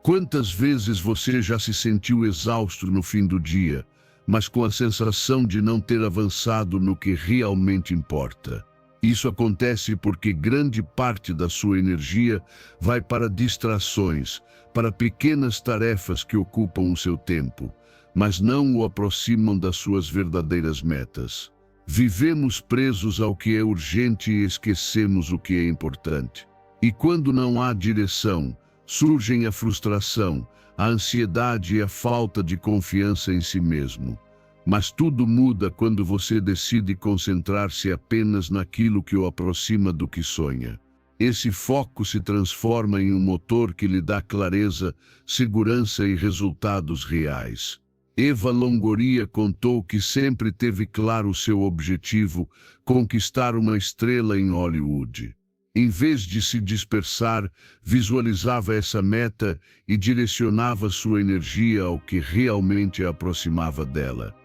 Quantas vezes você já se sentiu exausto no fim do dia, mas com a sensação de não ter avançado no que realmente importa? Isso acontece porque grande parte da sua energia vai para distrações, para pequenas tarefas que ocupam o seu tempo, mas não o aproximam das suas verdadeiras metas. Vivemos presos ao que é urgente e esquecemos o que é importante. E quando não há direção, surgem a frustração, a ansiedade e a falta de confiança em si mesmo. Mas tudo muda quando você decide concentrar-se apenas naquilo que o aproxima do que sonha. Esse foco se transforma em um motor que lhe dá clareza, segurança e resultados reais. Eva Longoria contou que sempre teve claro o seu objetivo: conquistar uma estrela em Hollywood. Em vez de se dispersar, visualizava essa meta e direcionava sua energia ao que realmente a aproximava dela.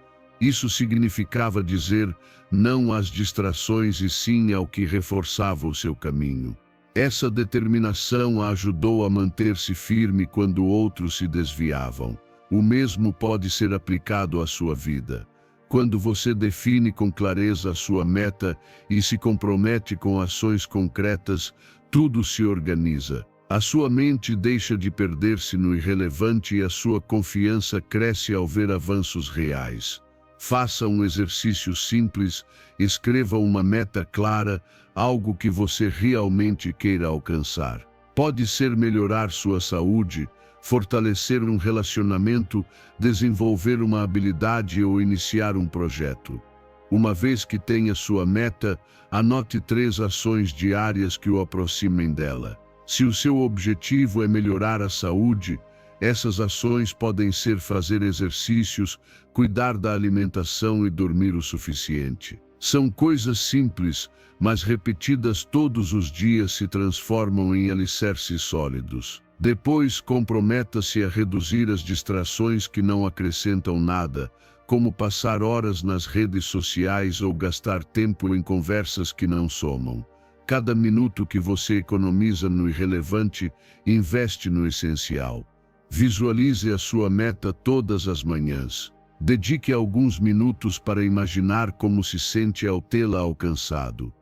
Isso significava dizer não às distrações e sim ao que reforçava o seu caminho. Essa determinação a ajudou a manter-se firme quando outros se desviavam. O mesmo pode ser aplicado à sua vida. Quando você define com clareza a sua meta e se compromete com ações concretas, tudo se organiza. A sua mente deixa de perder-se no irrelevante e a sua confiança cresce ao ver avanços reais. Faça um exercício simples, escreva uma meta clara, algo que você realmente queira alcançar. Pode ser melhorar sua saúde, fortalecer um relacionamento, desenvolver uma habilidade ou iniciar um projeto. Uma vez que tenha sua meta, anote 3 ações diárias que o aproximem dela. Se o seu objetivo é melhorar a saúde, essas ações podem ser fazer exercícios, cuidar da alimentação e dormir o suficiente. São coisas simples, mas repetidas todos os dias se transformam em alicerces sólidos. Depois, comprometa-se a reduzir as distrações que não acrescentam nada, como passar horas nas redes sociais ou gastar tempo em conversas que não somam. Cada minuto que você economiza no irrelevante, investe no essencial. Visualize a sua meta todas as manhãs. Dedique alguns minutos para imaginar como se sente ao tê-la alcançado.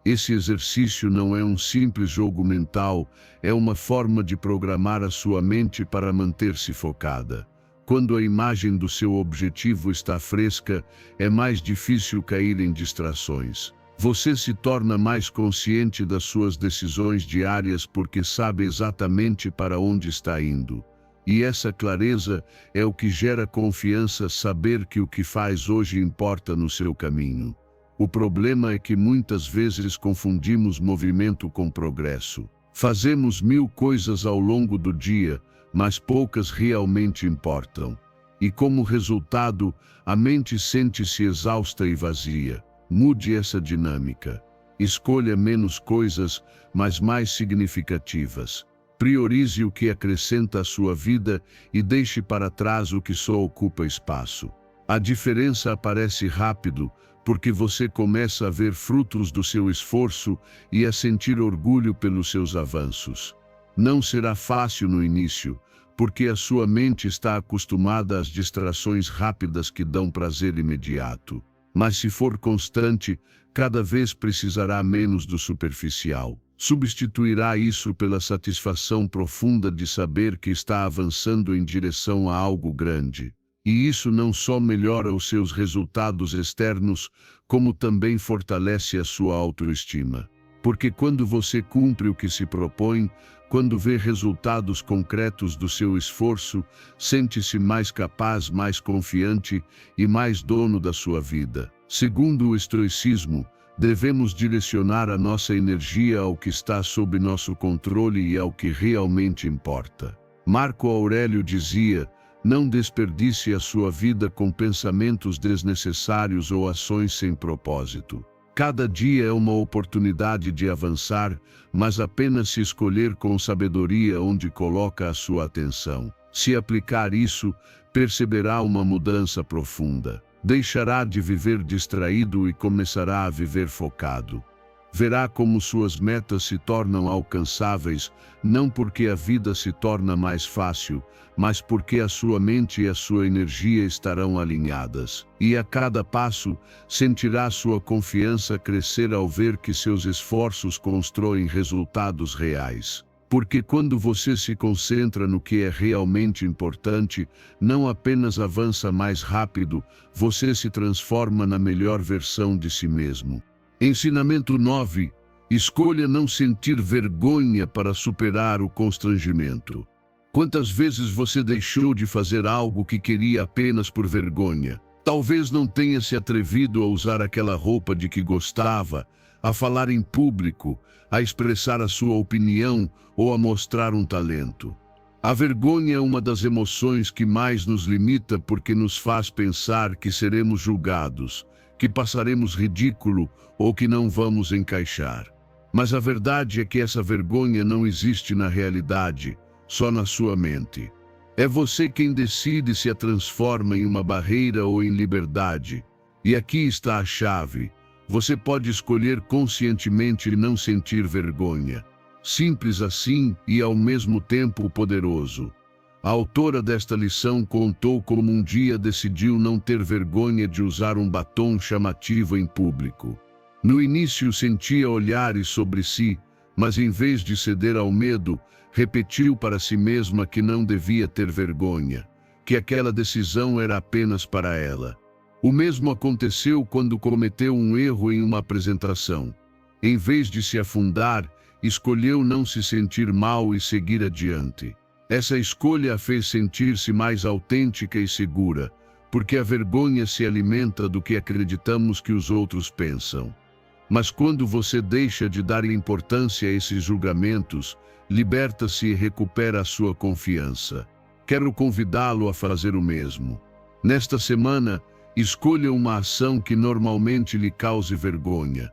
Esse exercício não é um simples jogo mental, é uma forma de programar a sua mente para manter-se focada. Quando a imagem do seu objetivo está fresca, é mais difícil cair em distrações. Você se torna mais consciente das suas decisões diárias porque sabe exatamente para onde está indo. E essa clareza é o que gera confiança, saber que o que faz hoje importa no seu caminho. O problema é que muitas vezes confundimos movimento com progresso. Fazemos 1000 coisas ao longo do dia, mas poucas realmente importam. E como resultado, a mente sente-se exausta e vazia. Mude essa dinâmica. Escolha menos coisas, mas mais significativas. Priorize o que acrescenta à sua vida e deixe para trás o que só ocupa espaço. A diferença aparece rápido, porque você começa a ver frutos do seu esforço e a sentir orgulho pelos seus avanços. Não será fácil no início, porque a sua mente está acostumada às distrações rápidas que dão prazer imediato. Mas se for constante, cada vez precisará menos do superficial. Substituirá isso pela satisfação profunda de saber que está avançando em direção a algo grande. E isso não só melhora os seus resultados externos, como também fortalece a sua autoestima. Porque quando você cumpre o que se propõe, quando vê resultados concretos do seu esforço, sente-se mais capaz, mais confiante e mais dono da sua vida. Segundo o estoicismo, devemos direcionar a nossa energia ao que está sob nosso controle e ao que realmente importa. Marco Aurélio dizia: Não desperdice a sua vida com pensamentos desnecessários ou ações sem propósito. Cada dia é uma oportunidade de avançar, mas apenas se escolher com sabedoria onde coloca a sua atenção. Se aplicar isso, perceberá uma mudança profunda. Deixará de viver distraído e começará a viver focado. Verá como suas metas se tornam alcançáveis, não porque a vida se torna mais fácil, mas porque a sua mente e a sua energia estarão alinhadas. E a cada passo, sentirá sua confiança crescer ao ver que seus esforços constroem resultados reais. Porque quando você se concentra no que é realmente importante, não apenas avança mais rápido, você se transforma na melhor versão de si mesmo. Ensinamento 9. Escolha não sentir vergonha para superar o constrangimento. Quantas vezes você deixou de fazer algo que queria apenas por vergonha? Talvez não tenha se atrevido a usar aquela roupa de que gostava, a falar em público, a expressar a sua opinião ou a mostrar um talento. A vergonha é uma das emoções que mais nos limita porque nos faz pensar que seremos julgados, que passaremos ridículo ou que não vamos encaixar. Mas a verdade é que essa vergonha não existe na realidade, só na sua mente. É você quem decide se a transforma em uma barreira ou em liberdade. E aqui está a chave. Você pode escolher conscientemente não sentir vergonha. Simples assim e ao mesmo tempo poderoso. A autora desta lição contou como um dia decidiu não ter vergonha de usar um batom chamativo em público. No início sentia olhares sobre si, mas em vez de ceder ao medo, repetiu para si mesma que não devia ter vergonha, que aquela decisão era apenas para ela. O mesmo aconteceu quando cometeu um erro em uma apresentação. Em vez de se afundar, escolheu não se sentir mal e seguir adiante. Essa escolha a fez sentir-se mais autêntica e segura, porque a vergonha se alimenta do que acreditamos que os outros pensam. Mas quando você deixa de dar importância a esses julgamentos, liberta-se e recupera a sua confiança. Quero convidá-lo a fazer o mesmo. Nesta semana, escolha uma ação que normalmente lhe cause vergonha.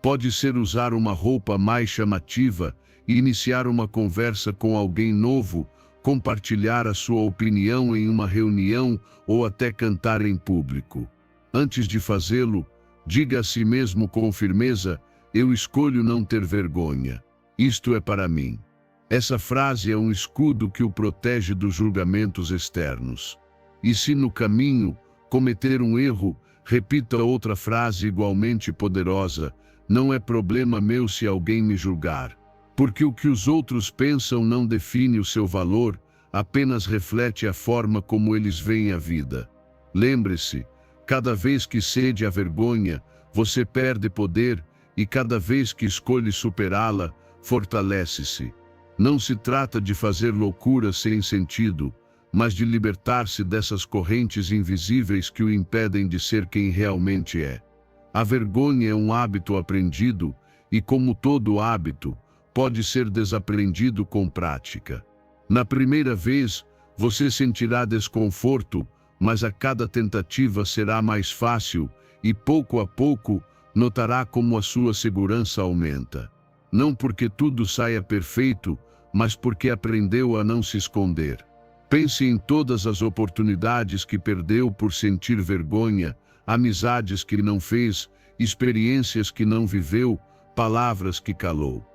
Pode ser usar uma roupa mais chamativa, iniciar uma conversa com alguém novo, compartilhar a sua opinião em uma reunião ou até cantar em público. Antes de fazê-lo, diga a si mesmo com firmeza: eu escolho não ter vergonha. Isto é para mim. Essa frase é um escudo que o protege dos julgamentos externos. E se no caminho cometer um erro, repita outra frase igualmente poderosa: não é problema meu se alguém me julgar. Porque o que os outros pensam não define o seu valor, apenas reflete a forma como eles veem a vida. Lembre-se, cada vez que cede à vergonha, você perde poder, e cada vez que escolhe superá-la, fortalece-se. Não se trata de fazer loucuras sem sentido, mas de libertar-se dessas correntes invisíveis que o impedem de ser quem realmente é. A vergonha é um hábito aprendido, e como todo hábito, pode ser desaprendido com prática. Na primeira vez, você sentirá desconforto, mas a cada tentativa será mais fácil e pouco a pouco notará como a sua segurança aumenta. Não porque tudo saia perfeito, mas porque aprendeu a não se esconder. Pense em todas as oportunidades que perdeu por sentir vergonha, amizades que não fez, experiências que não viveu, palavras que calou.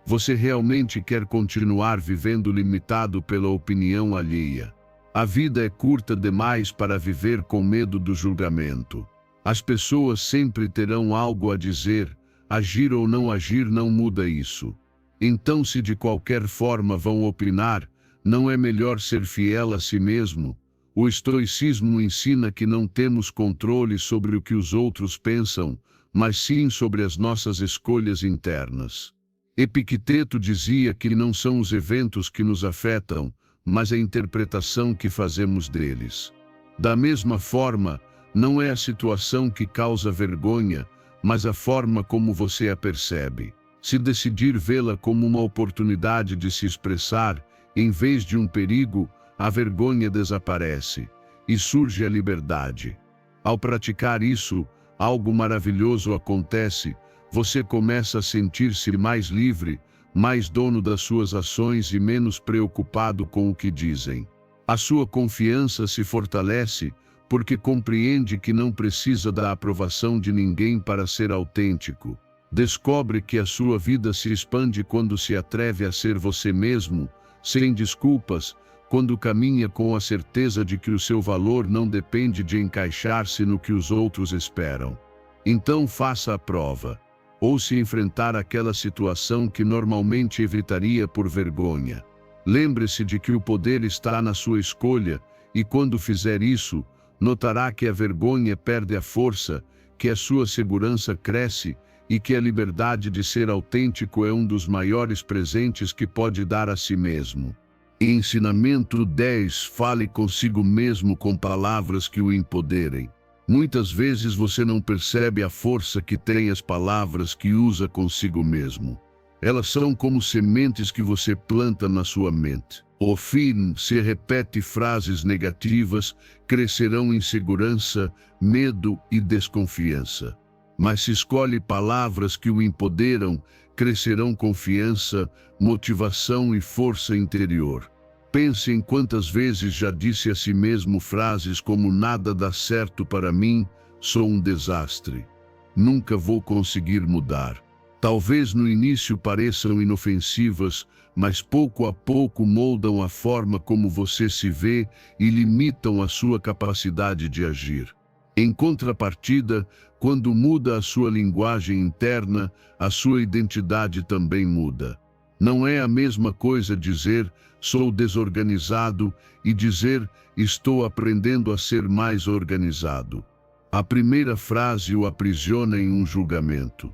Você realmente quer continuar vivendo limitado pela opinião alheia? A vida é curta demais para viver com medo do julgamento. As pessoas sempre terão algo a dizer, agir ou não agir não muda isso. Então, se de qualquer forma vão opinar, não é melhor ser fiel a si mesmo? O estoicismo ensina que não temos controle sobre o que os outros pensam, mas sim sobre as nossas escolhas internas. Epicteto dizia que não são os eventos que nos afetam, mas a interpretação que fazemos deles. Da mesma forma, não é a situação que causa vergonha, mas a forma como você a percebe. Se decidir vê-la como uma oportunidade de se expressar, em vez de um perigo, a vergonha desaparece e surge a liberdade. Ao praticar isso, algo maravilhoso acontece. Você começa a sentir-se mais livre, mais dono das suas ações e menos preocupado com o que dizem. A sua confiança se fortalece porque compreende que não precisa da aprovação de ninguém para ser autêntico. Descobre que a sua vida se expande quando se atreve a ser você mesmo, sem desculpas, quando caminha com a certeza de que o seu valor não depende de encaixar-se no que os outros esperam. Então faça a prova. Ou se enfrentar aquela situação que normalmente evitaria por vergonha. Lembre-se de que o poder está na sua escolha, e quando fizer isso, notará que a vergonha perde a força, que a sua segurança cresce e que a liberdade de ser autêntico é um dos maiores presentes que pode dar a si mesmo. Ensinamento 10. Fale consigo mesmo com palavras que o empoderem. Muitas vezes você não percebe a força que tem as palavras que usa consigo mesmo. Elas são como sementes que você planta na sua mente. Ao fim, se repete frases negativas, crescerão insegurança, medo e desconfiança. Mas se escolhe palavras que o empoderam, crescerão confiança, motivação e força interior. Pense em quantas vezes já disse a si mesmo frases como nada dá certo para mim, sou um desastre. Nunca vou conseguir mudar. Talvez no início pareçam inofensivas, mas pouco a pouco moldam a forma como você se vê e limitam a sua capacidade de agir. Em contrapartida, quando muda a sua linguagem interna, a sua identidade também muda. Não é a mesma coisa dizer sou desorganizado e dizer estou aprendendo a ser mais organizado. A primeira frase o aprisiona em um julgamento.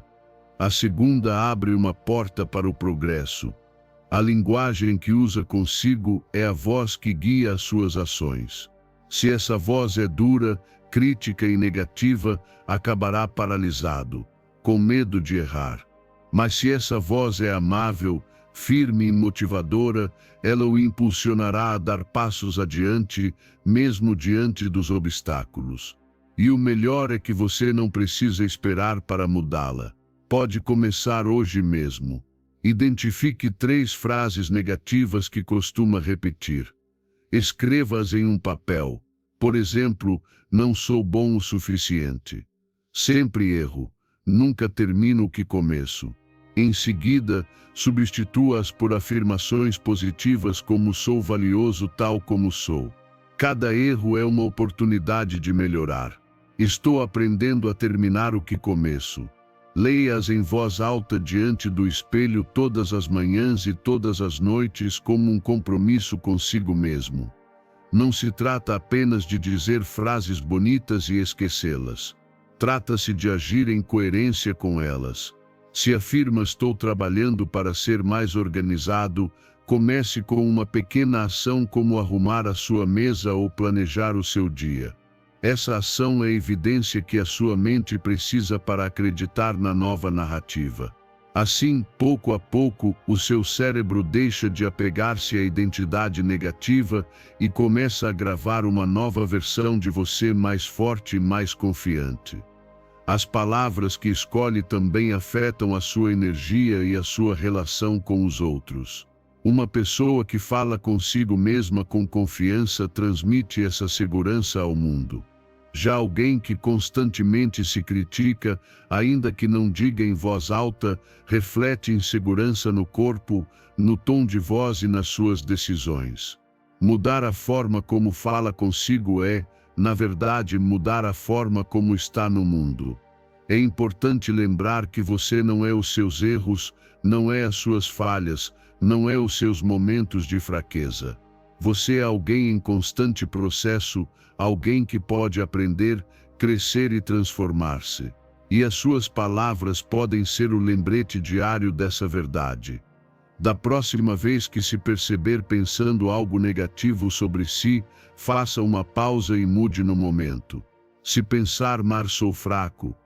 A segunda abre uma porta para o progresso. A linguagem que usa consigo é a voz que guia as suas ações. Se essa voz é dura, crítica e negativa, acabará paralisado, com medo de errar. Mas se essa voz é amável, firme e motivadora, ela o impulsionará a dar passos adiante, mesmo diante dos obstáculos. E o melhor é que você não precisa esperar para mudá-la. Pode começar hoje mesmo. Identifique 3 frases negativas que costuma repetir. Escreva-as em um papel. Por exemplo, não sou bom o suficiente. Sempre erro. Nunca termino o que começo. Em seguida, substitua-as por afirmações positivas como sou valioso tal como sou. Cada erro é uma oportunidade de melhorar. Estou aprendendo a terminar o que começo. Leia-as em voz alta diante do espelho todas as manhãs e todas as noites como um compromisso consigo mesmo. Não se trata apenas de dizer frases bonitas e esquecê-las. Trata-se de agir em coerência com elas. Se afirma estou trabalhando para ser mais organizado, comece com uma pequena ação como arrumar a sua mesa ou planejar o seu dia. Essa ação é evidência que a sua mente precisa para acreditar na nova narrativa. Assim, pouco a pouco, o seu cérebro deixa de apegar-se à identidade negativa e começa a gravar uma nova versão de você mais forte e mais confiante. As palavras que escolhe também afetam a sua energia e a sua relação com os outros. Uma pessoa que fala consigo mesma com confiança transmite essa segurança ao mundo. Já alguém que constantemente se critica, ainda que não diga em voz alta, reflete insegurança no corpo, no tom de voz e nas suas decisões. Mudar a forma como fala consigo é, na verdade, mudar a forma como está no mundo. É importante lembrar que você não é os seus erros, não é as suas falhas, não é os seus momentos de fraqueza. Você é alguém em constante processo, alguém que pode aprender, crescer e transformar-se. E as suas palavras podem ser o lembrete diário dessa verdade. Da próxima vez que se perceber pensando algo negativo sobre si, faça uma pausa e mude no momento. Se pensar sou fraco,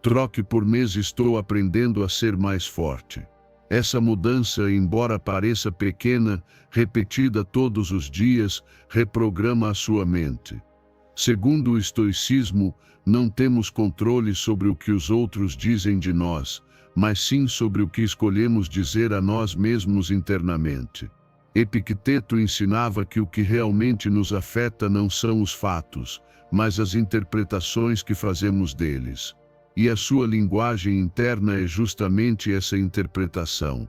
troque por estou aprendendo a ser mais forte. Essa mudança, embora pareça pequena, repetida todos os dias, reprograma a sua mente. Segundo o estoicismo, não temos controle sobre o que os outros dizem de nós, mas sim sobre o que escolhemos dizer a nós mesmos internamente. Epicteto ensinava que o que realmente nos afeta não são os fatos, mas as interpretações que fazemos deles. E a sua linguagem interna é justamente essa interpretação.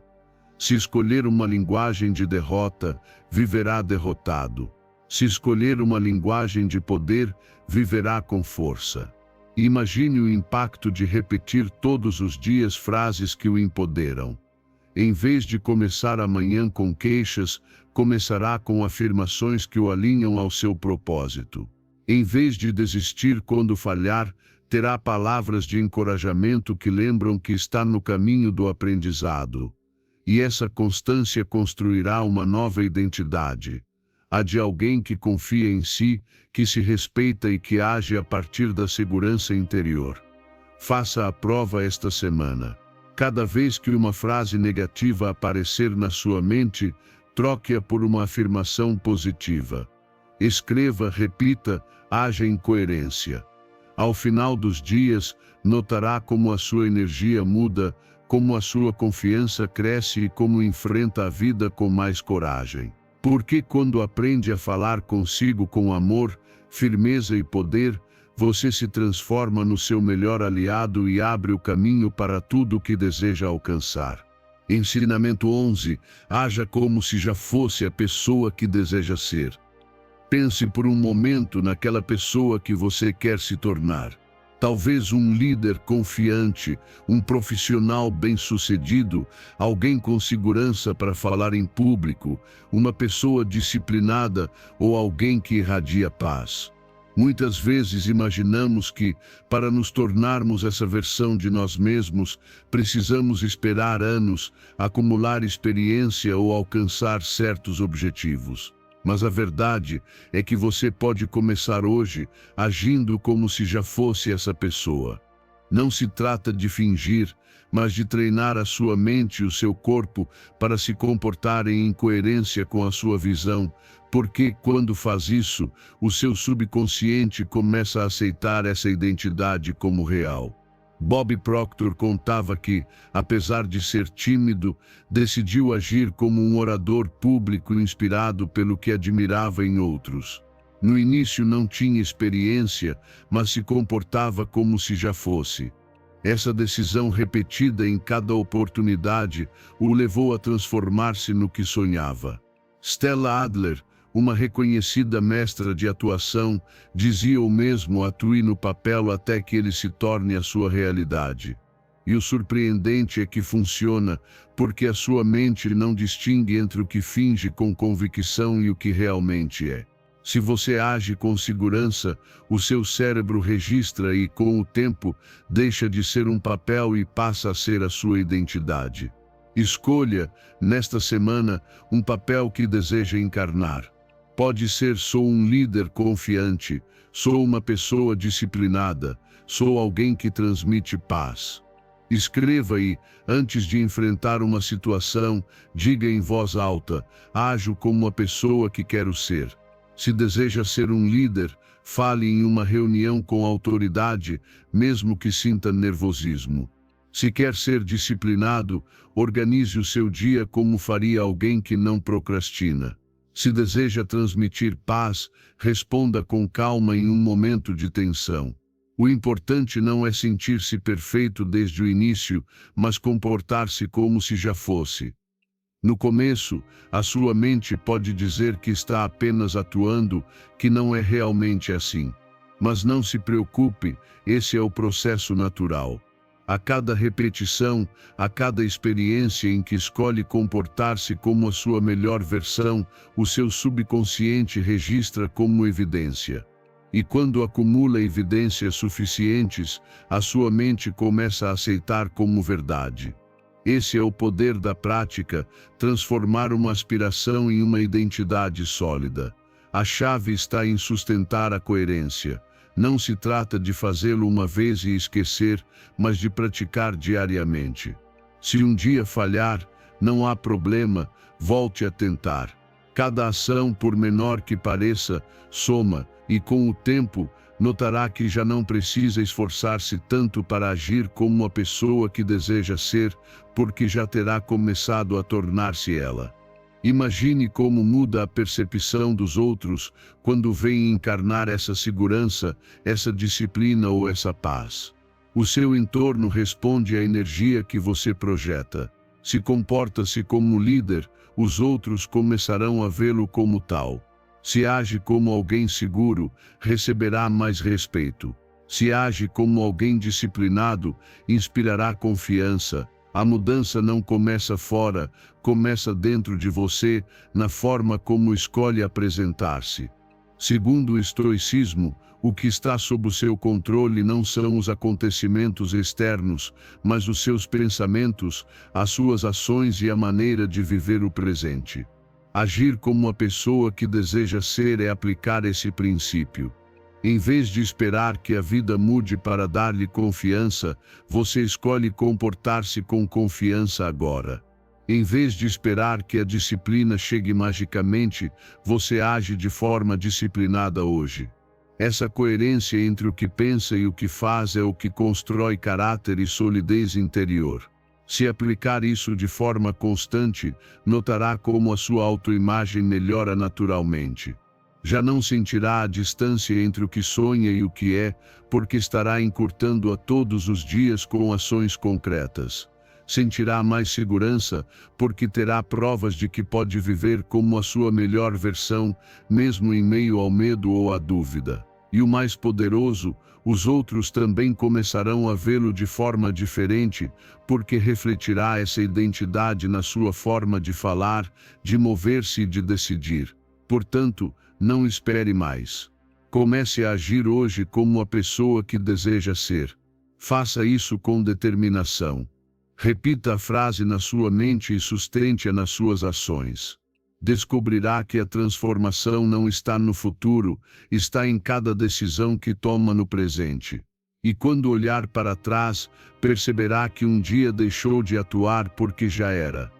Se escolher uma linguagem de derrota, viverá derrotado. Se escolher uma linguagem de poder, viverá com força. Imagine o impacto de repetir todos os dias frases que o empoderam. Em vez de começar a manhã com queixas, começará com afirmações que o alinham ao seu propósito. Em vez de desistir quando falhar, terá palavras de encorajamento que lembram que está no caminho do aprendizado. E essa constância construirá uma nova identidade. A de alguém que confia em si, que se respeita e que age a partir da segurança interior. Faça a prova esta semana. Cada vez que uma frase negativa aparecer na sua mente, troque-a por uma afirmação positiva. Escreva, repita, haja em coerência. Ao final dos dias, notará como a sua energia muda, como a sua confiança cresce e como enfrenta a vida com mais coragem. Porque quando aprende a falar consigo com amor, firmeza e poder, você se transforma no seu melhor aliado e abre o caminho para tudo o que deseja alcançar. Ensinamento 11. Haja como se já fosse a pessoa que deseja ser. Pense por um momento naquela pessoa que você quer se tornar. Talvez um líder confiante, um profissional bem-sucedido, alguém com segurança para falar em público, uma pessoa disciplinada ou alguém que irradia paz. Muitas vezes imaginamos que, para nos tornarmos essa versão de nós mesmos, precisamos esperar anos, acumular experiência ou alcançar certos objetivos. Mas a verdade é que você pode começar hoje, agindo como se já fosse essa pessoa. Não se trata de fingir, mas de treinar a sua mente e o seu corpo para se comportarem em coerência com a sua visão, porque quando faz isso, o seu subconsciente começa a aceitar essa identidade como real. Bob Proctor contava que, apesar de ser tímido, decidiu agir como um orador público inspirado pelo que admirava em outros. No início não tinha experiência, mas se comportava como se já fosse. Essa decisão repetida em cada oportunidade o levou a transformar-se no que sonhava. Stella Adler, uma reconhecida mestra de atuação, dizia o mesmo: atue no papel até que ele se torne a sua realidade. E o surpreendente é que funciona, porque a sua mente não distingue entre o que finge com convicção e o que realmente é. Se você age com segurança, o seu cérebro registra e, com o tempo, deixa de ser um papel e passa a ser a sua identidade. Escolha, nesta semana, um papel que deseja encarnar. Pode ser: sou um líder confiante, sou uma pessoa disciplinada, sou alguém que transmite paz. Escreva e, antes de enfrentar uma situação, diga em voz alta: ajo como a pessoa que quero ser. Se deseja ser um líder, fale em uma reunião com autoridade, mesmo que sinta nervosismo. Se quer ser disciplinado, organize o seu dia como faria alguém que não procrastina. Se deseja transmitir paz, responda com calma em um momento de tensão. O importante não é sentir-se perfeito desde o início, mas comportar-se como se já fosse. No começo, a sua mente pode dizer que está apenas atuando, que não é realmente assim. Mas não se preocupe, esse é o processo natural. A cada repetição, a cada experiência em que escolhe comportar-se como a sua melhor versão, o seu subconsciente registra como evidência. E quando acumula evidências suficientes, a sua mente começa a aceitar como verdade. Esse é o poder da prática, transformar uma aspiração em uma identidade sólida. A chave está em sustentar a coerência. Não se trata de fazê-lo uma vez e esquecer, mas de praticar diariamente. Se um dia falhar, Não há problema, volte a tentar. Cada ação, por menor que pareça, soma, e com o tempo, notará que já não precisa esforçar-se tanto para agir como a pessoa que deseja ser, porque já terá começado a tornar-se ela. Imagine como muda a percepção dos outros quando veem encarnar essa segurança, essa disciplina ou essa paz. O seu entorno responde à energia que você projeta. Se comporta-se como líder, os outros começarão a vê-lo como tal. Se age como alguém seguro, receberá mais respeito. Se age como alguém disciplinado, inspirará confiança. A mudança não começa fora, começa dentro de você, na forma como escolhe apresentar-se. Segundo o estoicismo, o que está sob o seu controle não são os acontecimentos externos, mas os seus pensamentos, as suas ações e a maneira de viver o presente. Agir como a pessoa que deseja ser é aplicar esse princípio. Em vez de esperar que a vida mude para dar-lhe confiança, você escolhe comportar-se com confiança agora. Em vez de esperar que a disciplina chegue magicamente, você age de forma disciplinada hoje. Essa coerência entre o que pensa e o que faz é o que constrói caráter e solidez interior. Se aplicar isso de forma constante, notará como a sua autoimagem melhora naturalmente. Já não sentirá a distância entre o que sonha e o que é, porque estará encurtando-a todos os dias com ações concretas. Sentirá mais segurança, porque terá provas de que pode viver como a sua melhor versão, mesmo em meio ao medo ou à dúvida. E o mais poderoso, os outros também começarão a vê-lo de forma diferente, porque refletirá essa identidade na sua forma de falar, de mover-se e de decidir. Portanto, não espere mais. Comece a agir hoje como a pessoa que deseja ser. Faça isso com determinação. Repita a frase na sua mente e sustente-a nas suas ações. Descobrirá que a transformação não está no futuro, está em cada decisão que toma no presente. E quando olhar para trás, perceberá que um dia deixou de atuar porque já era.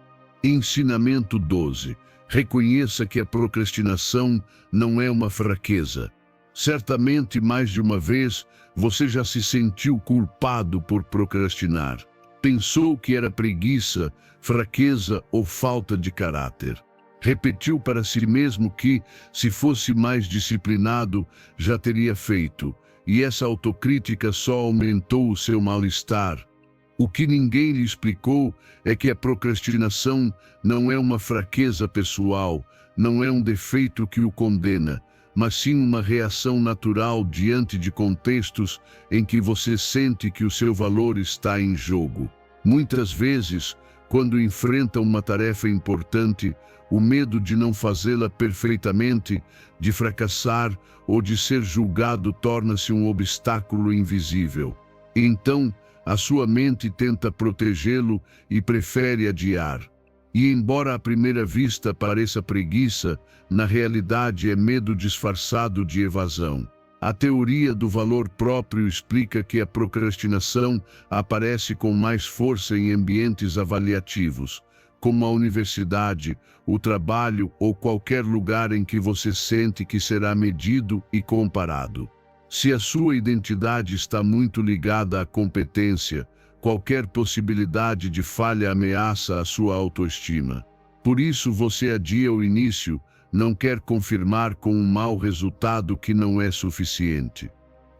Ensinamento 12. Reconheça que a procrastinação não é uma fraqueza. Certamente, mais de uma vez, você já se sentiu culpado por procrastinar. Pensou que era preguiça, fraqueza ou falta de caráter. Repetiu para si mesmo que, se fosse mais disciplinado, já teria feito, e essa autocrítica só aumentou o seu mal-estar. O que ninguém lhe explicou é que a procrastinação não é uma fraqueza pessoal, não é um defeito que o condena, mas sim uma reação natural diante de contextos em que você sente que o seu valor está em jogo. Muitas vezes, quando enfrenta uma tarefa importante, o medo de não fazê-la perfeitamente, de fracassar ou de ser julgado torna-se um obstáculo invisível. Então, a sua mente tenta protegê-lo e prefere adiar. E embora à primeira vista pareça preguiça, na realidade é medo disfarçado de evasão. A teoria do valor próprio explica que a procrastinação aparece com mais força em ambientes avaliativos, como a universidade, o trabalho ou qualquer lugar em que você sente que será medido e comparado. Se a sua identidade está muito ligada à competência, qualquer possibilidade de falha ameaça a sua autoestima. Por isso você adia o início, não quer confirmar com um mau resultado que não é suficiente.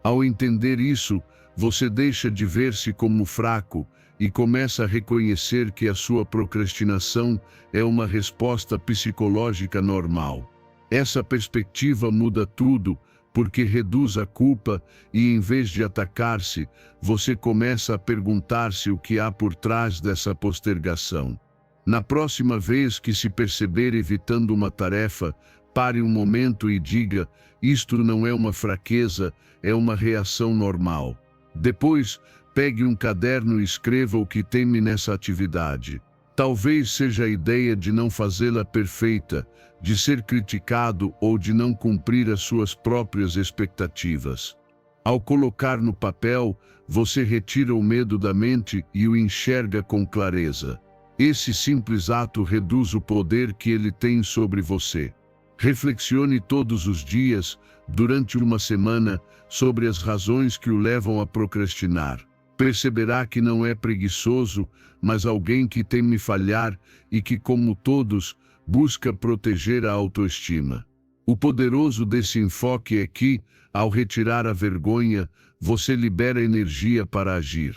Ao entender isso, você deixa de ver-se como fraco e começa a reconhecer que a sua procrastinação é uma resposta psicológica normal. Essa perspectiva muda tudo, porque reduz a culpa e, em vez de atacar-se, você começa a perguntar-se o que há por trás dessa postergação. Na próxima vez que se perceber evitando uma tarefa, pare um momento e diga: isto não é uma fraqueza, é uma reação normal. Depois, pegue um caderno e escreva o que teme nessa atividade. Talvez seja a ideia de não fazê-la perfeita, de ser criticado ou de não cumprir as suas próprias expectativas. Ao colocar no papel, você retira o medo da mente e o enxerga com clareza. Esse simples ato reduz o poder que ele tem sobre você. Reflexione todos os dias, durante uma semana, sobre as razões que o levam a procrastinar. Perceberá que não é preguiçoso, mas alguém que teme falhar e que, como todos, busca proteger a autoestima. O poderoso desse enfoque é que, ao retirar a vergonha, você libera energia para agir.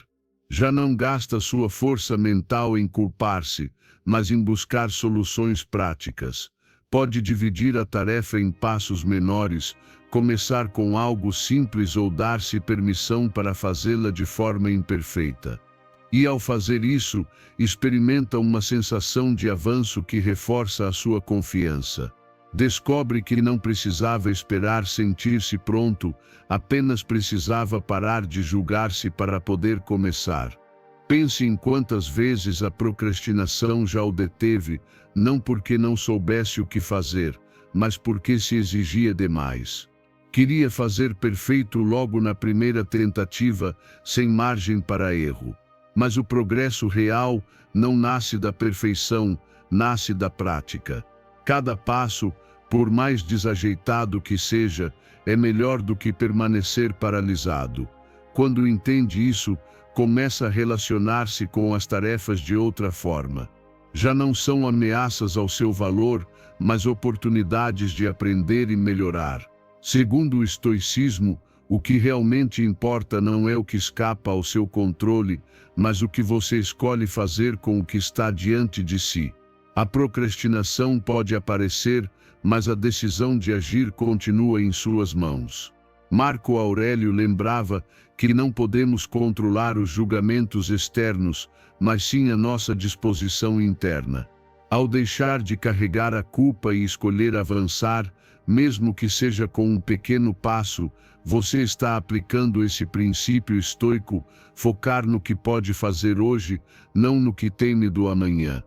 Já não gasta sua força mental em culpar-se, mas em buscar soluções práticas. Pode dividir a tarefa em passos menores, começar com algo simples ou dar-se permissão para fazê-la de forma imperfeita. E ao fazer isso, experimenta uma sensação de avanço que reforça a sua confiança. Descobre que não precisava esperar sentir-se pronto, apenas precisava parar de julgar-se para poder começar. Pense em quantas vezes a procrastinação já o deteve, não porque não soubesse o que fazer, mas porque se exigia demais. Queria fazer perfeito logo na primeira tentativa, sem margem para erro. Mas o progresso real não nasce da perfeição, nasce da prática. Cada passo, por mais desajeitado que seja, é melhor do que permanecer paralisado. Quando entende isso, começa a relacionar-se com as tarefas de outra forma. Já não são ameaças ao seu valor, mas oportunidades de aprender e melhorar. Segundo o estoicismo, o que realmente importa não é o que escapa ao seu controle, mas o que você escolhe fazer com o que está diante de si. A procrastinação pode aparecer, mas a decisão de agir continua em suas mãos. Marco Aurélio lembrava que não podemos controlar os julgamentos externos, mas sim a nossa disposição interna. Ao deixar de carregar a culpa e escolher avançar, mesmo que seja com um pequeno passo, você está aplicando esse princípio estoico, focar no que pode fazer hoje, não no que teme do amanhã.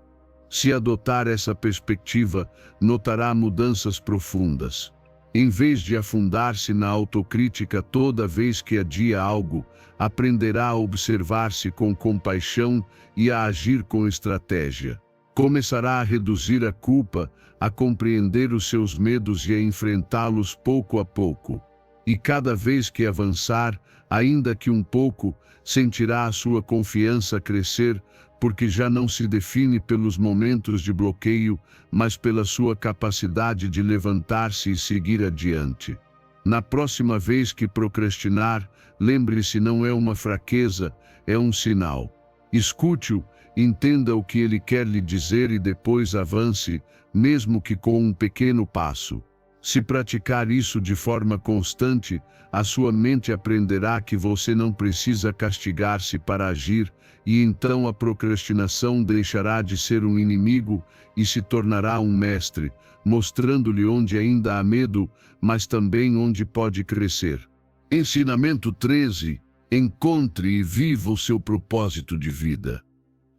Se adotar essa perspectiva, notará mudanças profundas. Em vez de afundar-se na autocrítica toda vez que adia algo, aprenderá a observar-se com compaixão e a agir com estratégia. Começará a reduzir a culpa, a compreender os seus medos e a enfrentá-los pouco a pouco. E cada vez que avançar, ainda que um pouco, sentirá a sua confiança crescer, porque já não se define pelos momentos de bloqueio, mas pela sua capacidade de levantar-se e seguir adiante. Na próxima vez que procrastinar, lembre-se, não é uma fraqueza, é um sinal. Escute-o, entenda o que ele quer lhe dizer e depois avance, mesmo que com um pequeno passo. Se praticar isso de forma constante, a sua mente aprenderá que você não precisa castigar-se para agir, e então a procrastinação deixará de ser um inimigo e se tornará um mestre, mostrando-lhe onde ainda há medo, mas também onde pode crescer. Ensinamento 13. Encontre e viva o seu propósito de vida.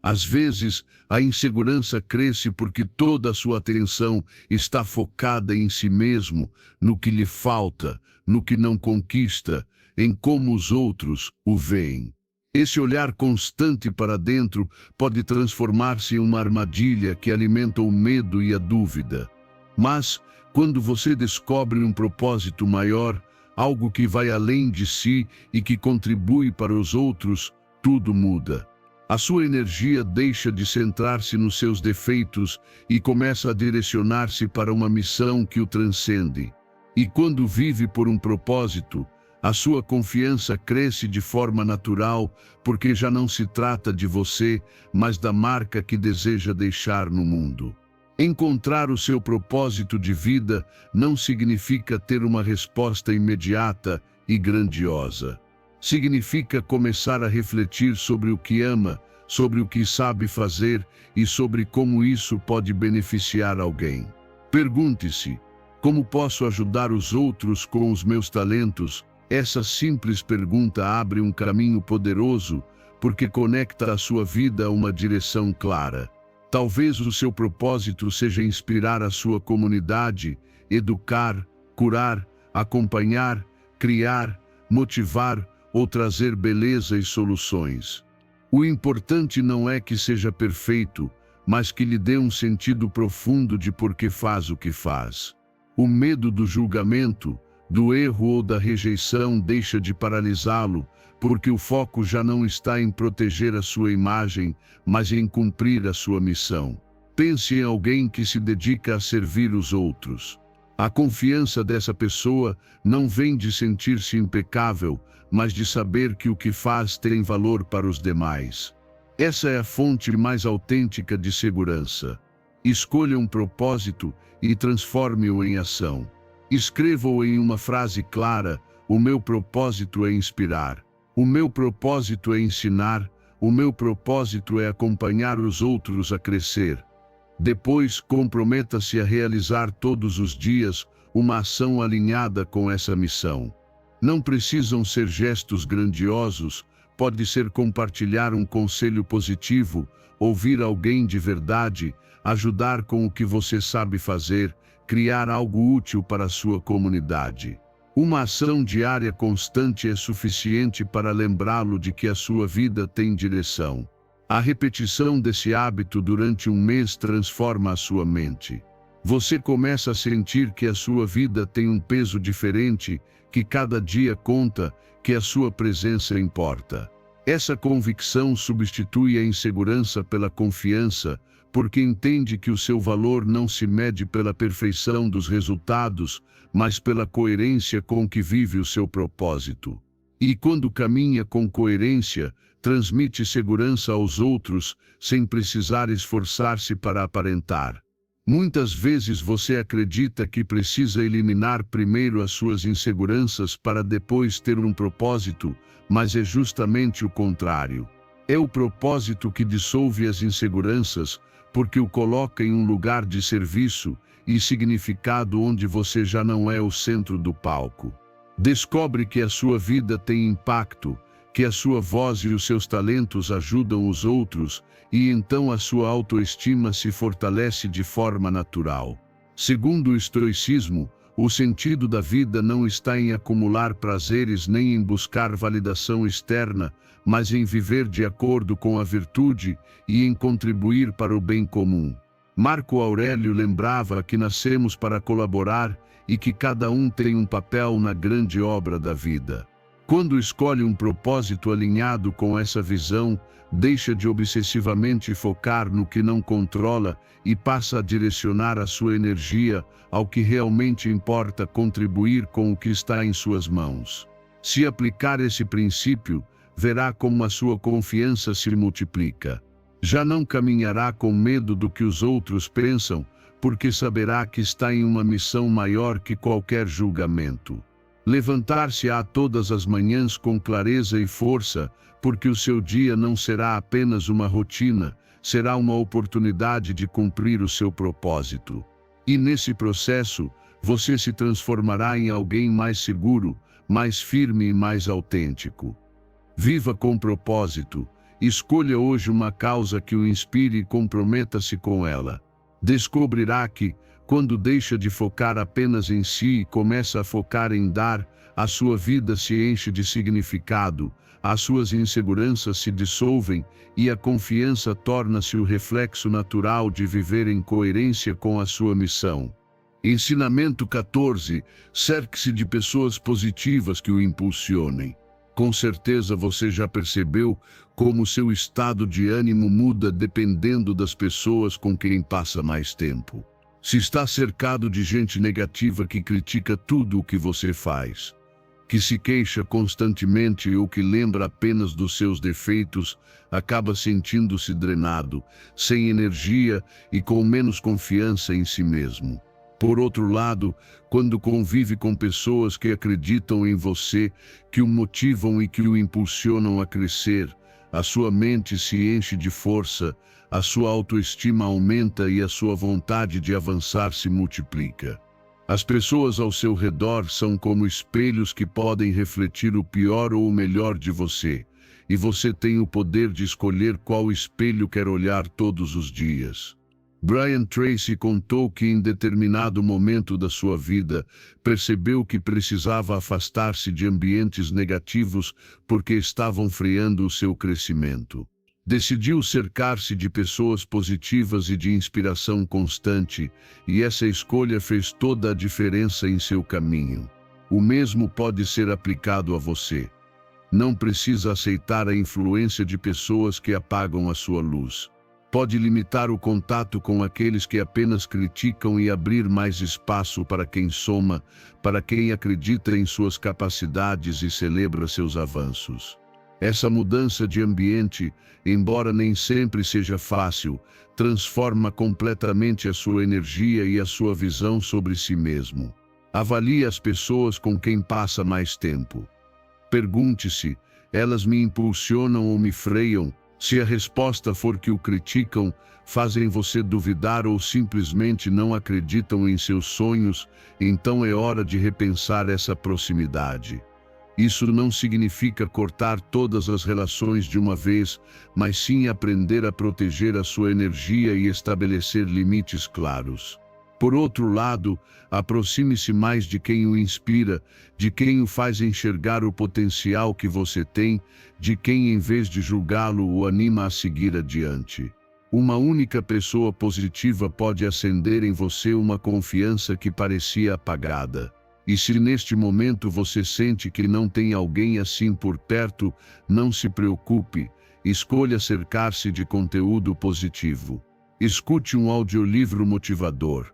Às vezes, a insegurança cresce porque toda a sua atenção está focada em si mesmo, no que lhe falta, no que não conquista, em como os outros o veem. Esse olhar constante para dentro pode transformar-se em uma armadilha que alimenta o medo e a dúvida. Mas, quando você descobre um propósito maior, algo que vai além de si e que contribui para os outros, tudo muda. A sua energia deixa de centrar-se nos seus defeitos e começa a direcionar-se para uma missão que o transcende. E quando vive por um propósito, a sua confiança cresce de forma natural, porque já não se trata de você, mas da marca que deseja deixar no mundo. Encontrar o seu propósito de vida não significa ter uma resposta imediata e grandiosa. Significa começar a refletir sobre o que ama, sobre o que sabe fazer e sobre como isso pode beneficiar alguém. Pergunte-se: como posso ajudar os outros com os meus talentos? Essa simples pergunta abre um caminho poderoso, porque conecta a sua vida a uma direção clara. Talvez o seu propósito seja inspirar a sua comunidade, educar, curar, acompanhar, criar, motivar ou trazer beleza e soluções. O importante não é que seja perfeito, mas que lhe dê um sentido profundo de por que faz o que faz. O medo do julgamento, do erro ou da rejeição deixa de paralisá-lo, porque o foco já não está em proteger a sua imagem, mas em cumprir a sua missão. Pense em alguém que se dedica a servir os outros. A confiança dessa pessoa não vem de sentir-se impecável, mas de saber que o que faz tem valor para os demais. Essa é a fonte mais autêntica de segurança. Escolha um propósito e transforme-o em ação. Escreva-o em uma frase clara: o meu propósito é inspirar. O meu propósito é ensinar. O meu propósito é acompanhar os outros a crescer. Depois, comprometa-se a realizar todos os dias uma ação alinhada com essa missão. Não precisam ser gestos grandiosos, pode ser compartilhar um conselho positivo, ouvir alguém de verdade, ajudar com o que você sabe fazer, criar algo útil para a sua comunidade. Uma ação diária constante é suficiente para lembrá-lo de que a sua vida tem direção. A repetição desse hábito durante um mês transforma a sua mente. Você começa a sentir que a sua vida tem um peso diferente, que cada dia conta, que a sua presença importa. Essa convicção substitui a insegurança pela confiança, porque entende que o seu valor não se mede pela perfeição dos resultados, mas pela coerência com que vive o seu propósito. E quando caminha com coerência, transmite segurança aos outros, sem precisar esforçar-se para aparentar. Muitas vezes você acredita que precisa eliminar primeiro as suas inseguranças para depois ter um propósito, mas é justamente o contrário. É o propósito que dissolve as inseguranças, porque o coloca em um lugar de serviço e significado onde você já não é o centro do palco. Descobre que a sua vida tem impacto, que a sua voz e os seus talentos ajudam os outros, e então a sua autoestima se fortalece de forma natural. Segundo o estoicismo, o sentido da vida não está em acumular prazeres nem em buscar validação externa, mas em viver de acordo com a virtude e em contribuir para o bem comum. Marco Aurélio lembrava que nascemos para colaborar e que cada um tem um papel na grande obra da vida. Quando escolhe um propósito alinhado com essa visão, deixa de obsessivamente focar no que não controla e passa a direcionar a sua energia ao que realmente importa, contribuir com o que está em suas mãos. Se aplicar esse princípio, verá como a sua confiança se multiplica. Já não caminhará com medo do que os outros pensam, porque saberá que está em uma missão maior que qualquer julgamento. Levantar-se-á todas as manhãs com clareza e força, porque o seu dia não será apenas uma rotina, será uma oportunidade de cumprir o seu propósito. E nesse processo, você se transformará em alguém mais seguro, mais firme e mais autêntico. Viva com propósito. Escolha hoje uma causa que o inspire e comprometa-se com ela. Descobrirá que, quando deixa de focar apenas em si e começa a focar em dar, a sua vida se enche de significado, as suas inseguranças se dissolvem e a confiança torna-se o reflexo natural de viver em coerência com a sua missão. Ensinamento 14. Cerque-se de pessoas positivas que o impulsionem. Com certeza você já percebeu como seu estado de ânimo muda dependendo das pessoas com quem passa mais tempo. Se está cercado de gente negativa que critica tudo o que você faz, que se queixa constantemente ou que lembra apenas dos seus defeitos, acaba sentindo-se drenado, sem energia e com menos confiança em si mesmo. Por outro lado, quando convive com pessoas que acreditam em você, que o motivam e que o impulsionam a crescer, a sua mente se enche de força, a sua autoestima aumenta e a sua vontade de avançar se multiplica. As pessoas ao seu redor são como espelhos que podem refletir o pior ou o melhor de você, e você tem o poder de escolher qual espelho quer olhar todos os dias. Brian Tracy contou que em determinado momento da sua vida, percebeu que precisava afastar-se de ambientes negativos porque estavam freando o seu crescimento. Decidiu cercar-se de pessoas positivas e de inspiração constante, e essa escolha fez toda a diferença em seu caminho. O mesmo pode ser aplicado a você. Não precisa aceitar a influência de pessoas que apagam a sua luz. Pode limitar o contato com aqueles que apenas criticam e abrir mais espaço para quem soma, para quem acredita em suas capacidades e celebra seus avanços. Essa mudança de ambiente, embora nem sempre seja fácil, transforma completamente a sua energia e a sua visão sobre si mesmo. Avalie as pessoas com quem passa mais tempo. Pergunte-se, elas me impulsionam ou me freiam? Se a resposta for que o criticam, fazem você duvidar ou simplesmente não acreditam em seus sonhos, então é hora de repensar essa proximidade. Isso não significa cortar todas as relações de uma vez, mas sim aprender a proteger a sua energia e estabelecer limites claros. Por outro lado, aproxime-se mais de quem o inspira, de quem o faz enxergar o potencial que você tem, de quem, em vez de julgá-lo, o anima a seguir adiante. Uma única pessoa positiva pode acender em você uma confiança que parecia apagada. E se neste momento você sente que não tem alguém assim por perto, não se preocupe, escolha cercar-se de conteúdo positivo. Escute um audiolivro motivador.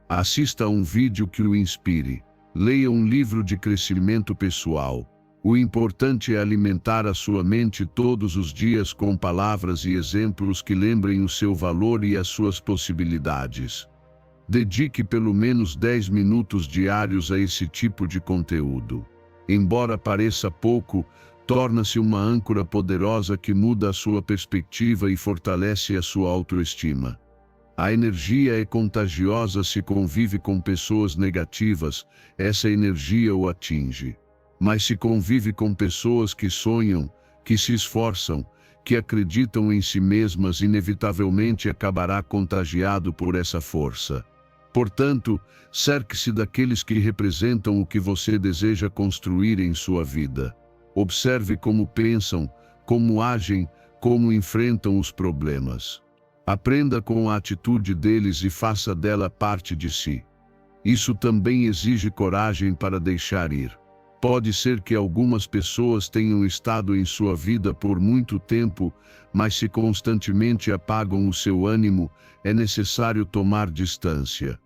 Assista a um vídeo que o inspire. Leia um livro de crescimento pessoal. O importante é alimentar a sua mente todos os dias com palavras e exemplos que lembrem o seu valor e as suas possibilidades. Dedique pelo menos 10 minutos diários a esse tipo de conteúdo. Embora pareça pouco, torna-se uma âncora poderosa que muda a sua perspectiva e fortalece a sua autoestima. A energia é contagiosa se convive com pessoas negativas, essa energia o atinge. Mas se convive com pessoas que sonham, que se esforçam, que acreditam em si mesmas, inevitavelmente acabará contagiado por essa força. Portanto, cerque-se daqueles que representam o que você deseja construir em sua vida. Observe como pensam, como agem, como enfrentam os problemas. Aprenda com a atitude deles e faça dela parte de si. Isso também exige coragem para deixar ir. Pode ser que algumas pessoas tenham estado em sua vida por muito tempo, mas se constantemente apagam o seu ânimo, é necessário tomar distância.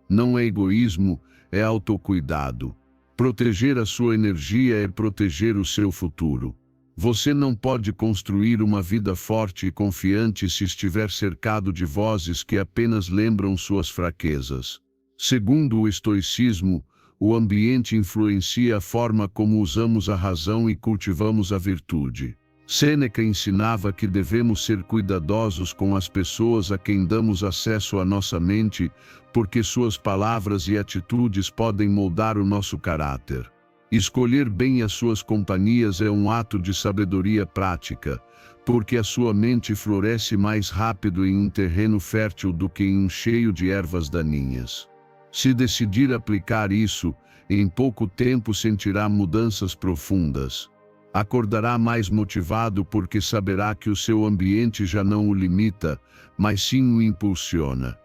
Não é egoísmo, é autocuidado. Proteger a sua energia é proteger o seu futuro. Você não pode construir uma vida forte e confiante se estiver cercado de vozes que apenas lembram suas fraquezas. Segundo o estoicismo, o ambiente influencia a forma como usamos a razão e cultivamos a virtude. Sêneca ensinava que devemos ser cuidadosos com as pessoas a quem damos acesso à nossa mente, porque suas palavras e atitudes podem moldar o nosso caráter. Escolher bem as suas companhias é um ato de sabedoria prática, porque a sua mente floresce mais rápido em um terreno fértil do que em um cheio de ervas daninhas. Se decidir aplicar isso, em pouco tempo sentirá mudanças profundas. Acordará mais motivado porque saberá que o seu ambiente já não o limita, mas sim o impulsiona.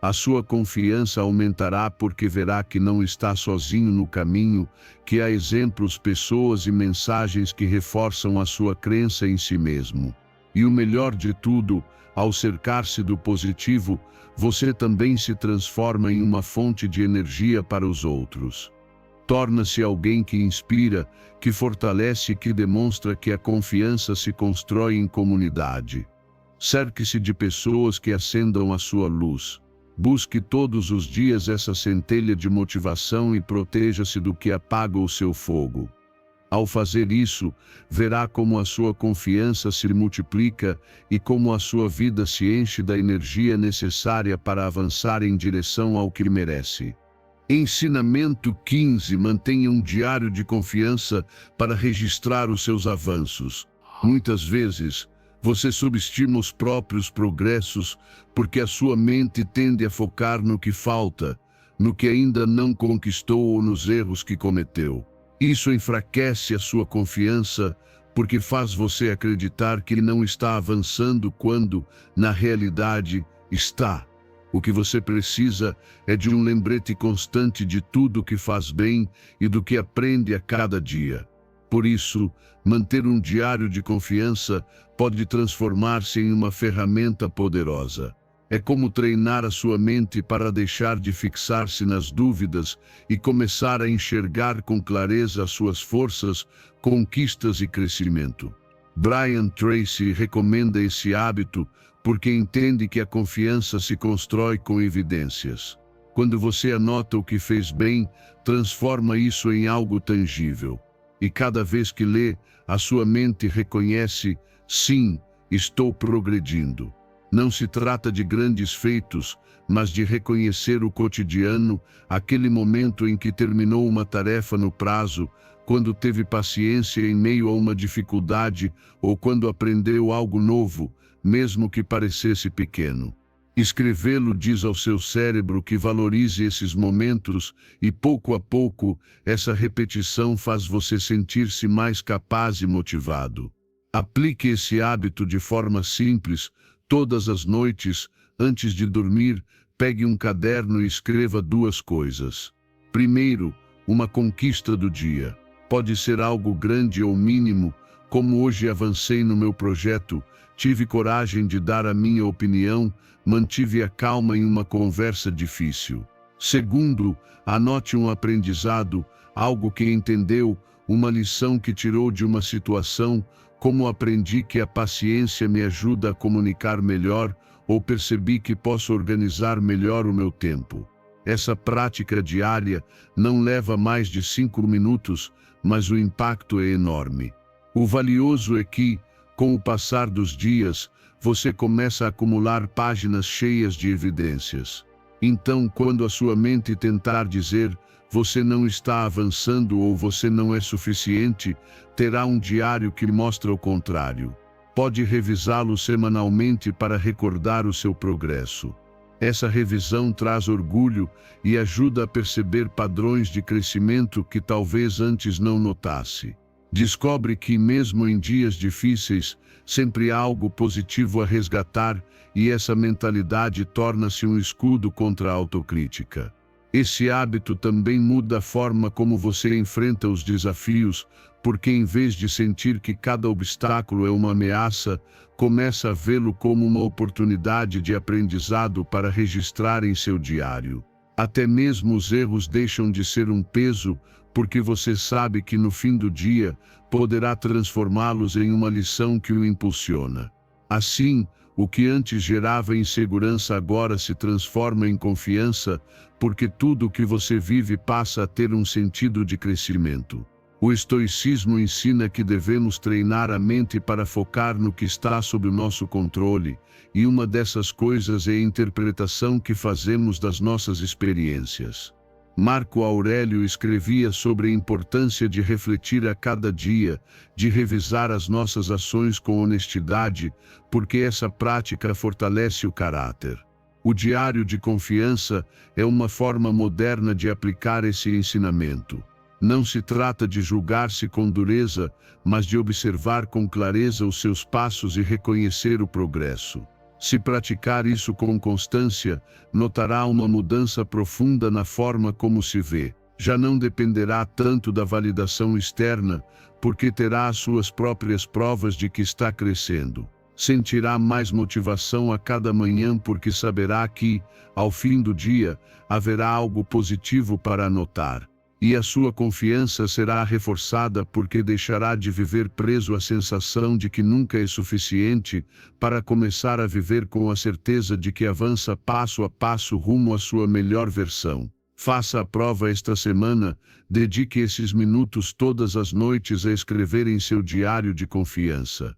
A sua confiança aumentará porque verá que não está sozinho no caminho, que há exemplos, pessoas e mensagens que reforçam a sua crença em si mesmo. E o melhor de tudo, ao cercar-se do positivo, você também se transforma em uma fonte de energia para os outros. Torna-se alguém que inspira, que fortalece e que demonstra que a confiança se constrói em comunidade. Cerque-se de pessoas que acendam a sua luz. Busque todos os dias essa centelha de motivação e proteja-se do que apaga o seu fogo. Ao fazer isso, verá como a sua confiança se multiplica e como a sua vida se enche da energia necessária para avançar em direção ao que merece. Ensinamento 15. Mantenha um diário de confiança para registrar os seus avanços. Muitas vezes, você subestima os próprios progressos porque a sua mente tende a focar no que falta, no que ainda não conquistou ou nos erros que cometeu. Isso enfraquece a sua confiança porque faz você acreditar que não está avançando quando, na realidade, está. O que você precisa é de um lembrete constante de tudo o que faz bem e do que aprende a cada dia. Por isso, manter um diário de confiança pode transformar-se em uma ferramenta poderosa. É como treinar a sua mente para deixar de fixar-se nas dúvidas e começar a enxergar com clareza as suas forças, conquistas e crescimento. Brian Tracy recomenda esse hábito porque entende que a confiança se constrói com evidências. Quando você anota o que fez bem, transforma isso em algo tangível. E cada vez que lê, a sua mente reconhece: sim, estou progredindo. Não se trata de grandes feitos, mas de reconhecer o cotidiano, aquele momento em que terminou uma tarefa no prazo, quando teve paciência em meio a uma dificuldade ou quando aprendeu algo novo, mesmo que parecesse pequeno. Escrevê-lo diz ao seu cérebro que valorize esses momentos e, pouco a pouco, essa repetição faz você sentir-se mais capaz e motivado. Aplique esse hábito de forma simples. Todas as noites, antes de dormir, pegue um caderno e escreva 2 coisas. Primeiro, uma conquista do dia. Pode ser algo grande ou mínimo, como hoje avancei no meu projeto, tive coragem de dar a minha opinião, mantive a calma em uma conversa difícil. Segundo, anote um aprendizado, algo que entendeu, uma lição que tirou de uma situação, como aprendi que a paciência me ajuda a comunicar melhor, ou percebi que posso organizar melhor o meu tempo. Essa prática diária não leva mais de 5 minutos, mas o impacto é enorme. O valioso é que, com o passar dos dias, você começa a acumular páginas cheias de evidências. Então, quando a sua mente tentar dizer você não está avançando ou você não é suficiente, terá um diário que mostra o contrário. Pode revisá-lo semanalmente para recordar o seu progresso. Essa revisão traz orgulho e ajuda a perceber padrões de crescimento que talvez antes não notasse. Descobre que, mesmo em dias difíceis, sempre há algo positivo a resgatar, e essa mentalidade torna-se um escudo contra a autocrítica. Esse hábito também muda a forma como você enfrenta os desafios, porque em vez de sentir que cada obstáculo é uma ameaça, começa a vê-lo como uma oportunidade de aprendizado para registrar em seu diário. Até mesmo os erros deixam de ser um peso, porque você sabe que no fim do dia poderá transformá-los em uma lição que o impulsiona. Assim, o que antes gerava insegurança agora se transforma em confiança, porque tudo o que você vive passa a ter um sentido de crescimento. O estoicismo ensina que devemos treinar a mente para focar no que está sob o nosso controle, e uma dessas coisas é a interpretação que fazemos das nossas experiências. Marco Aurélio escrevia sobre a importância de refletir a cada dia, de revisar as nossas ações com honestidade, porque essa prática fortalece o caráter. O diário de confiança é uma forma moderna de aplicar esse ensinamento. Não se trata de julgar-se com dureza, mas de observar com clareza os seus passos e reconhecer o progresso. Se praticar isso com constância, notará uma mudança profunda na forma como se vê. Já não dependerá tanto da validação externa, porque terá as suas próprias provas de que está crescendo. Sentirá mais motivação a cada manhã porque saberá que, ao fim do dia, haverá algo positivo para anotar. E a sua confiança será reforçada porque deixará de viver preso à sensação de que nunca é suficiente, para começar a viver com a certeza de que avança passo a passo rumo à sua melhor versão. Faça a prova esta semana, dedique esses minutos todas as noites a escrever em seu diário de confiança.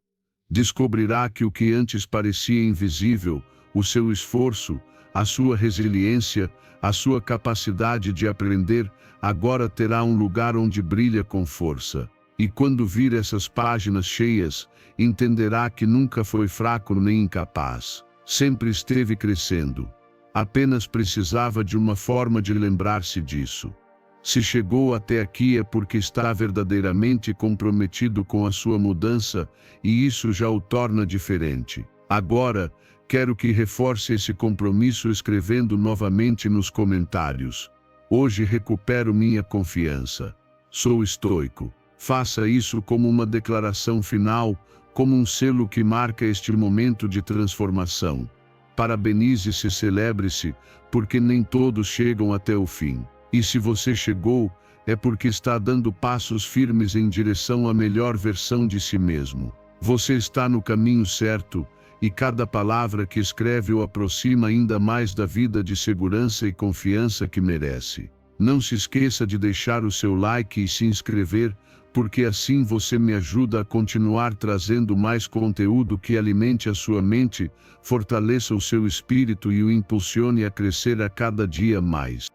Descobrirá que o que antes parecia invisível, o seu esforço, a sua resiliência, a sua capacidade de aprender, agora terá um lugar onde brilha com força. E quando vir essas páginas cheias, entenderá que nunca foi fraco nem incapaz. Sempre esteve crescendo. Apenas precisava de uma forma de lembrar-se disso. Se chegou até aqui é porque está verdadeiramente comprometido com a sua mudança, e isso já o torna diferente. Agora, quero que reforce esse compromisso escrevendo novamente nos comentários: hoje recupero minha confiança. Sou estoico. Faça isso como uma declaração final, como um selo que marca este momento de transformação. Parabenize-se e celebre-se, porque nem todos chegam até o fim. E se você chegou, é porque está dando passos firmes em direção à melhor versão de si mesmo. Você está no caminho certo, e cada palavra que escreve o aproxima ainda mais da vida de segurança e confiança que merece. Não se esqueça de deixar o seu like e se inscrever, porque assim você me ajuda a continuar trazendo mais conteúdo que alimente a sua mente, fortaleça o seu espírito e o impulsione a crescer a cada dia mais.